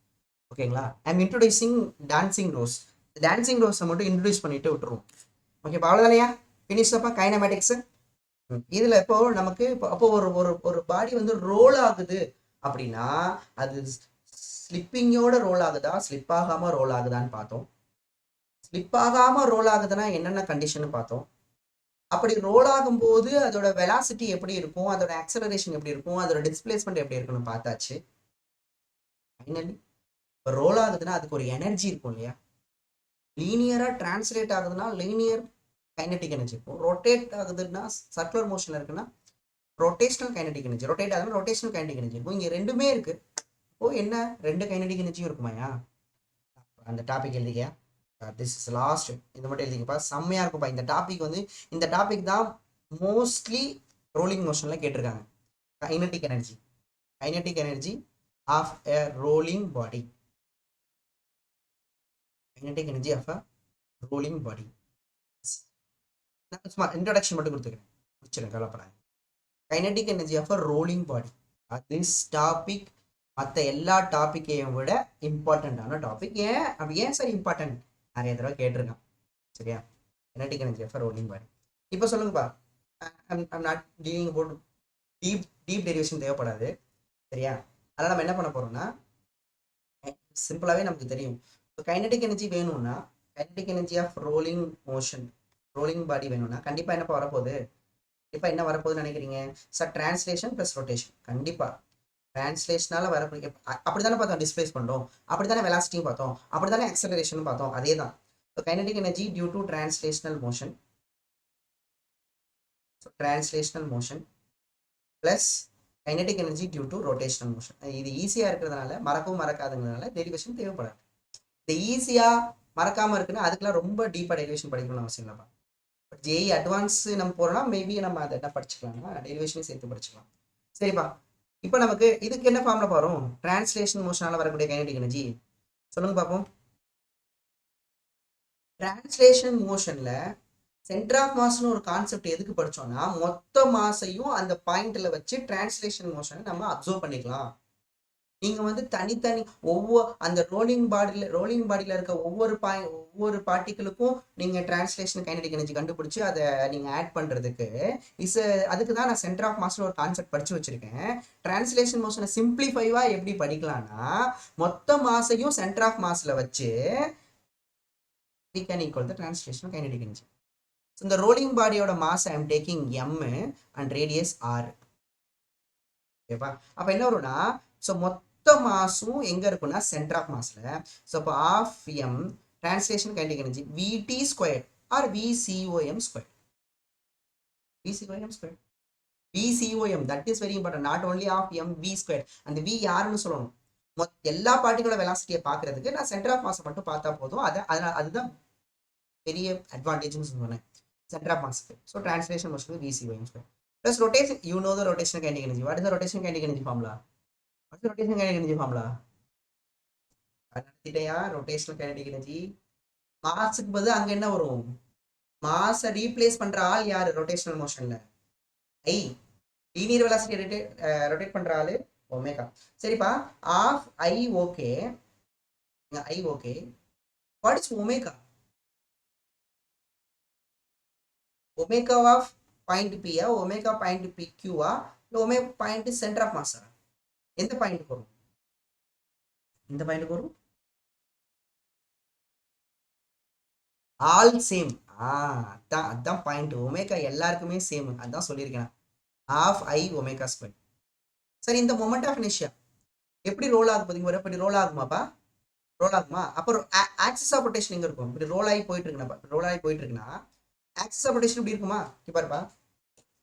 ஓகேங்களா? I'm introducing dancing rose. Dancing ரோஸை மட்டும் இன்ட்ரடியூஸ் பண்ணிட்டு விட்டுருவோம். ஓகேப்பா? அவ்வளோதானையா? ஃபினிஷ் அப்பா கைனமேட்டிக்ஸ். இதுல இப்போ நமக்கு அப்போ ஒரு ஒரு ஒரு பாடி வந்து ரோல் ஆகுது அப்படின்னா அது ஸ்லிப்பிங்கோட ரோல் ஆகுதா, ஸ்லிப் ஆகாம ரோல் ஆகுதான்னு பார்த்தோம். ஸ்லிப் ஆகாம ரோல் ஆகுதுன்னா என்னென்ன கண்டிஷன் பார்த்தோம். அப்படி ரோல் ஆகும்போது அதோட வெலாசிட்டி எப்படி இருக்கும், அதோட ஆக்சலரேஷன் எப்படி இருக்கும், அதோட டிஸ்பிளேஸ்மெண்ட் எப்படி இருக்குன்னு பார்த்தாச்சு. ஃபைனலி இப்போ ரோல் ஆகுதுன்னா அதுக்கு ஒரு எனர்ஜி இருக்கும் இல்லையா? லீனியரா டிரான்ஸ்லேட் ஆகுதுன்னா லீனியர் கைனடிக் எனர்ஜி இருக்கும். ரொட்டேட் ஆகுதுன்னா சர்க்குலர் மோஷன்ல இருக்குன்னா ரொட்டேஷனல் கைனடிக் எனர்ஜி, ரொட்டேட் ஆகுதுன்னா ரொட்டேஷனல் கைனடிக் எனர்ஜி இருக்கும். இங்கே ரெண்டுமே இருக்கு. இப்போ என்ன, ரெண்டு கைனடிக் எனர்ஜியும் இருக்குமாயா? அந்த டாபிக் எழுதிக்க. This is last. இது மட்டும் எழுதிக்கப்பா, செம்மையா இருக்கும்ப்பா இந்த டாபிக். வந்து இந்த டாபிக் தான் மோஸ்ட்லி ரோலிங் மோஷன்ல கேட்டிருக்காங்க. Kinetic energy, kinetic energy of a rolling body, kinetic energy of a rolling body. சும்மா இன்ட்ரோடக்ஷன் மட்டும் கொடுத்துக்கிறேன், முடிச்சிருக்கேன், கவலைப்படாது. Kinetic energy of a rolling body. This topic மற்ற எல்லா டாப்பிக்கையும் விட இம்பார்ட்டண்ட்டான டாபிக். ஏன் அப்படி, ஏன் சார் இம்பார்ட்டன்ட்? நிறைய தடவை கேட்டிருக்கான். சரியா? Kinetic energy of a rolling body. இப்போ சொல்லுங்கப்பா, I'm not dealing about deep derivation தேவைப்படாது. சரியா? அதனால் நம்ம என்ன பண்ண போறோம்னா, சிம்பிளாகவே நமக்கு தெரியும். கைனடிக் எனர்ஜி வேணும்னா, kinetic energy of rolling motion, rolling body வேணும்னா கண்டிப்பாக என்னப்பா வரப்போகுது, கண்டிப்பாக என்ன வரப்போகுதுன்னு நினைக்கிறீங்க சார்? Translation plus rotation. கண்டிப்பாக டிரான்ஸ்லேஷனால வரக்கூடிய அப்படி தானே பார்த்தோம் டிஸ்பிளேஸ் பண்ணுறோம், அப்படி தானே வெலாசிட்டியும் பார்த்தோம், அப்படி தானே ஆக்சலரேஷனும் பார்த்தோம், அதே தான். So kinetic energy due to translational motion, translational motion plus kinetic energy due to rotational motion. இது ஈஸியாக இருக்கிறதுனால மறக்கவும் மறக்காதுங்கிறதுனால டெரிவேஷன் தேவைப்படாது. இது ஈஸியாக மறக்காமல் இருக்குன்னா அதுக்கெல்லாம் ரொம்ப டீப்பாக டெரிவேஷன் படிக்கணும்னு அவசியம் இல்லைப்பா. பட் ஜேஇ அட்வான்ஸ் நம்ம போகிறோம்னா மேபி நம்ம அதை என்ன படிச்சுக்கலாம்னா டெரிவேஷனையும் சேர்த்து படிச்சுக்கலாம். சரிப்பா, இப்போ நமக்கு இதுக்கு என்ன ஃபார்ம்ல வரும்? டிரான்ஸ்லேஷன் மோஷனால வரக்கூடிய கைனடிக் எனர்ஜி சொல்லுங்க பார்ப்போம். டிரான்ஸ்லேஷன் மோஷன்ல சென்டர் ஆஃப் மாஸ்னு ஒரு கான்செப்ட் எதுக்கு படிச்சோம்னா, மொத்த மாசையும் அந்த பாயிண்ட்ல வச்சு டிரான்ஸ்லேஷன் மோஷனை நம்ம அப்சர்வ் பண்ணிக்கலாம். நீங்க வந்து தனித்தனி அந்த ரோலிங் பாடியில இருக்க ஒவ்வொரு பார்ட்டிகளுக்கும் நீங்க டிரான்ஸ்லேஷன் கைனடிக் எனர்ஜி கண்டுபிடிச்சு அதை நீங்க ஆட் பண்றதுக்கு அதுக்கு தான் நான் சென்டர் ஆஃப் மாஸ்ல ஒரு கான்செப்ட் படிச்சு வச்சிருக்கேன். டிரான்ஸ்லேஷன் மோஷனை சிம்பிளிஃபைவா எப்படி படிக்கலாம்னா, மொத்த மாசையும் சென்டர் ஆஃப் மாஸ்ல வச்சு we can equal the translation kinetic energy. So இந்த ரோலிங் பாடியோட mass I am taking m and radius r. ஓகேவா? அப்ப என்ன வரும்னா, ஸோ மொத்த மாஸும் எங்க இருக்குன்னா சென்டர் ஆஃப் மாஸ்ல. ஸோ அப்போ half m translation kinetic energy vt square or vcom square. vcom square, vcom, that is very important. Not only half m v square. அந்த v யாருன்னு சொல்லணும். எல்லா பார்ட்டிகளோட வெலாசிட்டியை பார்க்கறதுக்கு நான் சென்டர் ஆஃப் மாஸை மட்டும் பார்த்தா போதும். அதுதான் பெரிய அட்வான்டேஜ்னு சொன்னேன் சென்டர் ஆஃப் மாஸ்க்கு. ஸோ டிரான்ஸ்லேஷன் மோஷனுக்கு vcom square plus rotation. You know the rotational kinetic energy. What is the rotational kinetic energy formula? What is the rotational kinetic energy formula? நடத்திட்டயா rotational kinetic energy. மாஸுக்கு பதில் அங்க என்ன வரும்? மாஸை replace பண்ற ஆள் யாரு ரொட்டேஷனல் மோஷன்ல? ஐ. லீனியர் வெலாசிட்டி ரொட்டேட் பண்ற ஆளு ஒமேகா. சரிப்பா, half I okay, I okay. What is omega? Omega of point பியா, ஒமேகா பாயிண்ட் பி கியூவா, இல்லை ஒமேகா பாயிண்ட் சென்டர் ஆஃப் மாஸா? எந்த பாயிண்ட்டுக்கு வரும்? இந்த பாயிண்ட்டுக்கு வரும். All same. அதான் பாயிண்ட். ஒமேகா எல்லாருக்குமே சேம், அதான் சொல்லியிருக்கேன். Half I omega square. சரி, இந்த மொமெண்ட் ஆஃப் இனர்ஷியா எப்படி ரோல் ஆகும் பார்த்தீங்க? இப்படி ரோல் ஆகுமாப்பா? ரோல் ஆகுமா? அப்புறம் ஆக்சிஸ் ஆஃப் ரொட்டேஷன் எங்க இருக்கும்? இப்படி ரோல் ஆகி போயிட்டு இருக்குன்னா, ரோல் ஆகி போயிட்டு இருக்குன்னா ஆக்சிஸ் ஆஃப் ரொட்டேஷன் இப்படி இருக்குமா? இப்படி பாருப்பா,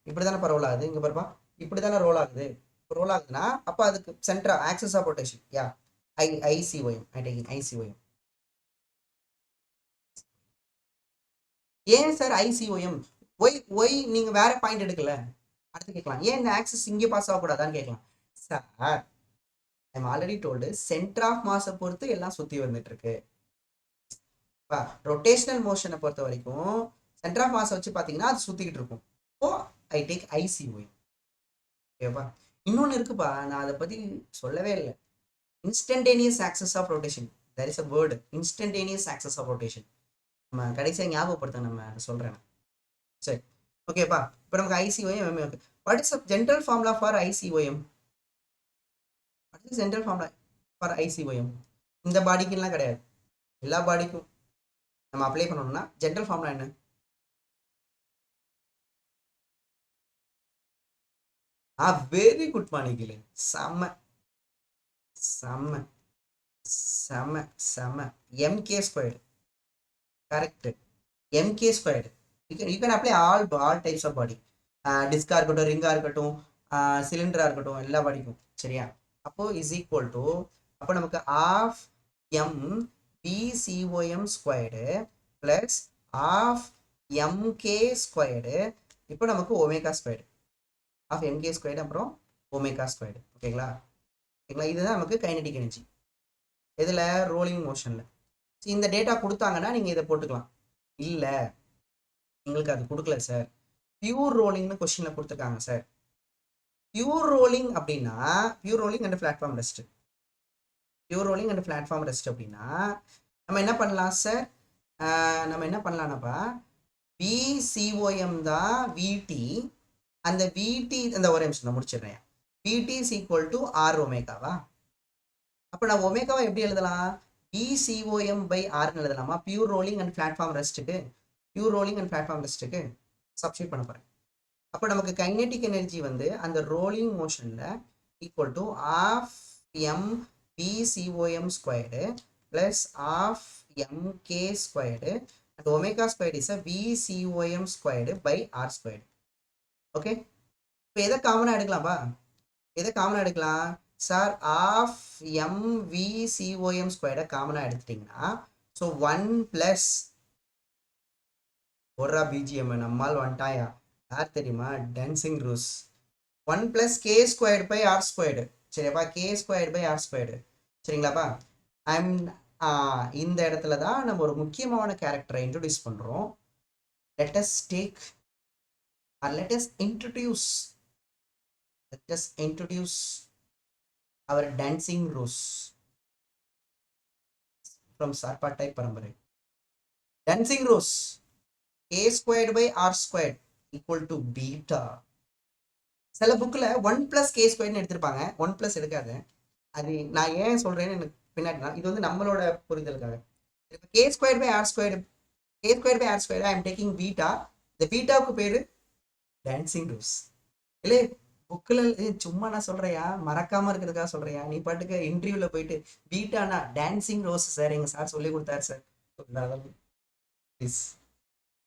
இப்படி தானே ரோல் ஆகுது. இங்க பாருப்பா, இப்படி தானே ரோல் ஆகுது. ரோல் ஆகுதுன்னா அப்போ அதுக்கு சென்டரா ஆக்சிஸ் ஆஃப் ரொட்டேஷன் யா ஐசிஓஎம். I taking ICOM. ஏன் சார் ஐசிஓஎம்? ஒய் நீங்க வேற பாயிண்ட் எடுக்கல? அடுத்து கேட்கலாம், ஏன் இந்த ஆக்சிஸ் இங்கே பாஸ் ஆகக்கூடாதான்னு கேட்கலாம். Sir, I'm already told center of மாஸை பொறுத்து எல்லாம் சுற்றி வந்துட்டு இருக்கு. ரொட்டேஷனல் மோஷனை பொறுத்த வரைக்கும் சென்டர் ஆஃப் மாஸை வச்சு பார்த்தீங்கன்னா அது சுற்றிக்கிட்டு இருக்கும். Oh, I take ICOM. ஓகேவா? இன்னொன்று இருக்குப்பா, நான் அதை பற்றி சொல்லவே இல்லை. Instantaneous axis of rotation. That is a word, instantaneous axis of rotation. நம்ம கடைசியாக ஞாபகப்படுத்த நம்ம சொல்கிறேன். சரி, ஓகேப்பா. இப்போ நமக்கு ICOM. Okay, what is a general formula for ICOM? What is general formula for ICOM? இந்த பாடிக்குலாம் கிடையாது, எல்லா பாடிக்கும் நம்ம அப்ளை பண்ணணும்னா ஜென்ரல் ஃபார்முலா என்ன? வெரி குட் மாணிக்கல. செம்ம செம்ம செம்ம செம்ம. MK squared. Correct, m k squared. You can apply all types of body. டிஸ்காக இருக்கட்டும், ரிங்காக இருக்கட்டும், சிலிண்டராக இருக்கட்டும், எல்லா பாடிக்கும். சரியா? அப்போ இஸ் ஈக்குவல் டு, அப்போ நமக்கு half m PCOM squared plus half m k squared. இப்போ நமக்கு omega squared. Half m k squared அப்புறம் ஒமேகா ஸ்கொயர்டு. ஓகேங்களா? ஓகேங்களா? இதுதான் நமக்கு கைனடிக் எனர்ஜி. இதில் ரோலிங் மோஷனில் இந்த டேட்டா கொடுத்தாங்கன்னா நீங்கள் இதை போட்டுக்கலாம். இல்லை, எங்களுக்கு அது கொடுக்கல சார், பியூர் ரோலிங்னு கொஸ்டினில் கொடுத்துருக்காங்க சார். பியூர் ரோலிங் அப்படின்னா pure rolling and platform rest. Pure rolling and platform rest அப்படின்னா நம்ம என்ன பண்ணலாம் சார்? நம்ம என்ன பண்ணலாம்னாப்பா, பிசிஓஎம் தான் விடி. அந்த விடி அந்த ஒரே நிமிஷம் நான் முடிச்சிடுறேன். V t is equal to r ஒமேகாவா? அப்போ நான் ஒமேகாவை எப்படி எழுதலாம்? PCOM by R எழுதலாமா? பியூர் ரோலிங் அண்ட் பிளாட்ஃபார்ம் ரெஸ்ட்டுக்கு சப்ஸ்டியூட் பண்ண போறேன். அப்போ நமக்கு கைனெட்டிக் எனர்ஜி வந்து அந்த ரோலிங் மோஷன்ல equal to half m PCOM squared plus half m k squared and omega squared is a VCOM squared by r squared. Okay, இப்போ எதை காமனாக எடுக்கலாம் சார்? ஆஃப் எம் விசிஓஎம் ஸ்கொயர்டை காமனாக எடுத்துட்டிங்கன்னா ஸோ 1 ப்ளஸ் ஒரா பிஜிஎம் நம்மால் வந்துட்டாயா, யார் தெரியுமா? Dancing rose. 1 plus k squared by r squared. சரியாப்பா, k squared by r squared. சரிங்களாப்பா? இந்த இடத்துல தான் நம்ம ஒரு முக்கியமான கேரக்டரை இன்ட்ரோடியூஸ் பண்ணுறோம். let us introduce our dancing rose from Sarpa type பரம்பரை. dancing rose k squared by r squared equal to beta. சில புக்கில் 1 + k ஸ்கொயர்னு எடுத்திருப்பாங்க, 1 + எடுக்காது. அது நான் ஏன் சொல்கிறேன்னு எனக்கு பின்னாடினா இது வந்து நம்மளோட புரிதலுக்காக. k squared by r squared I am taking beta. இந்த பீட்டாவுக்கு பேர் டான்சிங் ரோஸ். இல்லை புக்கில் சும்மா நான் சொல்கிறையா, மறக்காமல் இருக்கிறதுக்காக சொல்கிறையா? நீ பாட்டுக்கு இன்டர்வியூவில் போயிட்டு பீட்டானா டான்சிங் ரோஸ் சார், எங்கள் சார் சொல்லி கொடுத்தாரு சார் ப்ளீஸ்.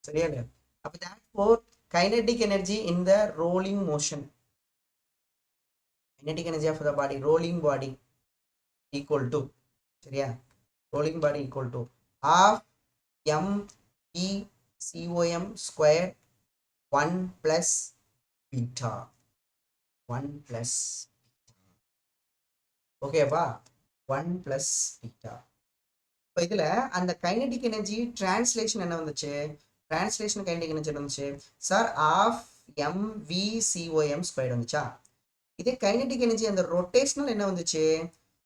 சரியா இல்லையா? அப்போ therefore kinetic energy in the rolling motion, kinetic energy of the body, rolling body equal to, சரியா, rolling body equal to half m e com square 1 plus beta. ஓகேவா? 1 plus beta. இப்போ இதில் அந்த kinetic energy translation என்ன வந்துச்சு? Translation kinetic energy வந்துச்சு sir, half m விசிஓஎம் square வந்துச்சா? இதே கைனடிக் எனர்ஜி அந்த ரொட்டேஷனல் என்ன வந்துச்சு?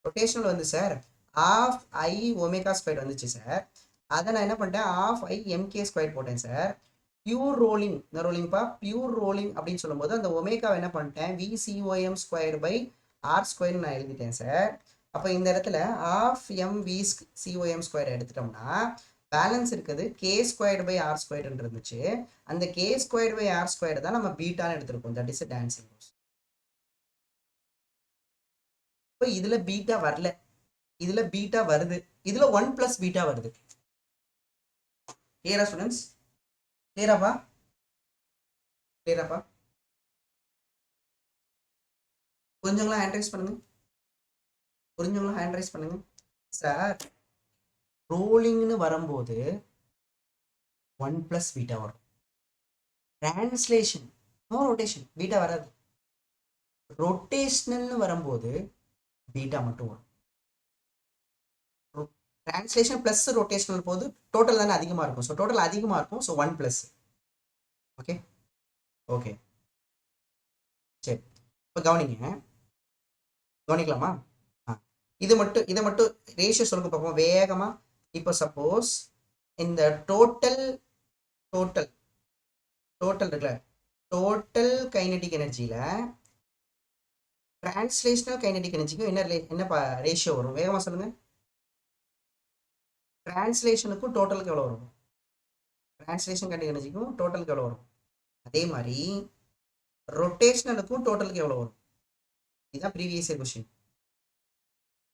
ரொட்டேஷனல் வந்து sir half I omega square வந்துச்சு சார். அதை நான் என்ன பண்ணிட்டேன், ஆஃப் ஐ எம்கே ஸ்கொயர் போட்டேன் சார். பியூர் ரோலிங், இந்த ரோலிங்ப்பா பியூர் ரோலிங் அப்படின்னு சொல்லும்போது அந்த ஒமேகாவை என்ன பண்ணிட்டேன், VCOM square by R square நான் எழுதிட்டேன் சார். அப்போ இந்த இடத்துல half M V COM square எடுத்துட்டோம்னா பேலன்ஸ் இருக்குது கே ஸ்கொயர்டு பை ஆர் ஸ்கொயர்டுன்னு இருந்துச்சு. அந்த K squared by R square தான் நம்ம பீட்டான்னு எடுத்திருக்கோம். That is dancing rose. இப்போ இதில் பீட்டா வரல, இதில் பீட்டா வருது, இதில் 1 + பீட்டா வருது. கிளியரா ஸ்டூடெண்ட்ஸ்? கிளியராப்பா? புரிஞ்சவங்களா ஹேண்ட் ரைஸ் பண்ணுங்க. சார் ரோலிங்னு வரும்போது 1 + பீட்டா வரும். டிரான்ஸ்லேஷன் நோ ரொட்டேஷன், பீட்டா வராது. ரொட்டேஷனல்னு வரும்போது பீட்டா மட்டும் வரும். டிரான்ஸ்லேஷன் ப்ளஸ் ரொட்டேஷனல் போது டோட்டல் தானே அதிகமாக இருக்கும். ஸோ டோட்டல் அதிகமாக இருக்கும். ஸோ 1 +. ஓகே சரி, இப்போ கவனிக்கலாமா? இதை மட்டும் ரேஷியோ சொல்லுங்க பார்ப்போம் வேகமா. இப்போ சப்போஸ் இந்த டோட்டல் இருக்குல்ல, டோட்டல் கைனடிக் எனர்ஜியில டிரான்ஸ்லேஷனல் கைனடிக் எனர்ஜிக்கும் என்ன ரேஷியோ வரும்? வேகமா சொல்லுங்க. டிரான்ஸ்லேஷனுக்கும் டோட்டலுக்கு எவ்வளோ வரும்? டிரான்ஸ்லேஷன் கைனடிக் எனர்ஜிக்கும் டோட்டலுக்கு எவ்வளோ வரும்? அதே மாதிரி ரொட்டேஷனலுக்கும் டோட்டலுக்கு எவ்வளோ வரும்? இதுதான் ப்ரீவியஸ் இயர் கொஸ்டின்.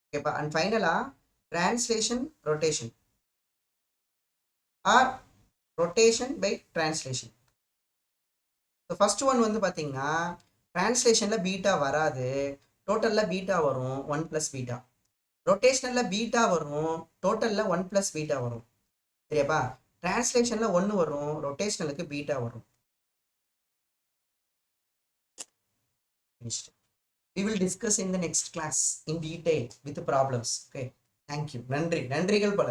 ஓகேப்பா. அண்ட் ஃபைனலா translation rotation or rotation by translation. So first one வந்து பார்த்தீங்கன்னா டிரான்ஸ்லேஷனில் பீட்டா வராது, டோட்டலில் பீட்டா வரும் 1 + பீட்டா. ரொட்டேஷனலில் பீட்டா வரும், டோட்டலில் 1 + பீட்டா வரும். சரியாப்பா? டிரான்ஸ்லேஷனில் 1 வரும், ரொட்டேஷனலுக்கு பீட்டா வரும். We will discuss in the next class in detail with the problems. Okay, thank you. நன்றிகள் பல.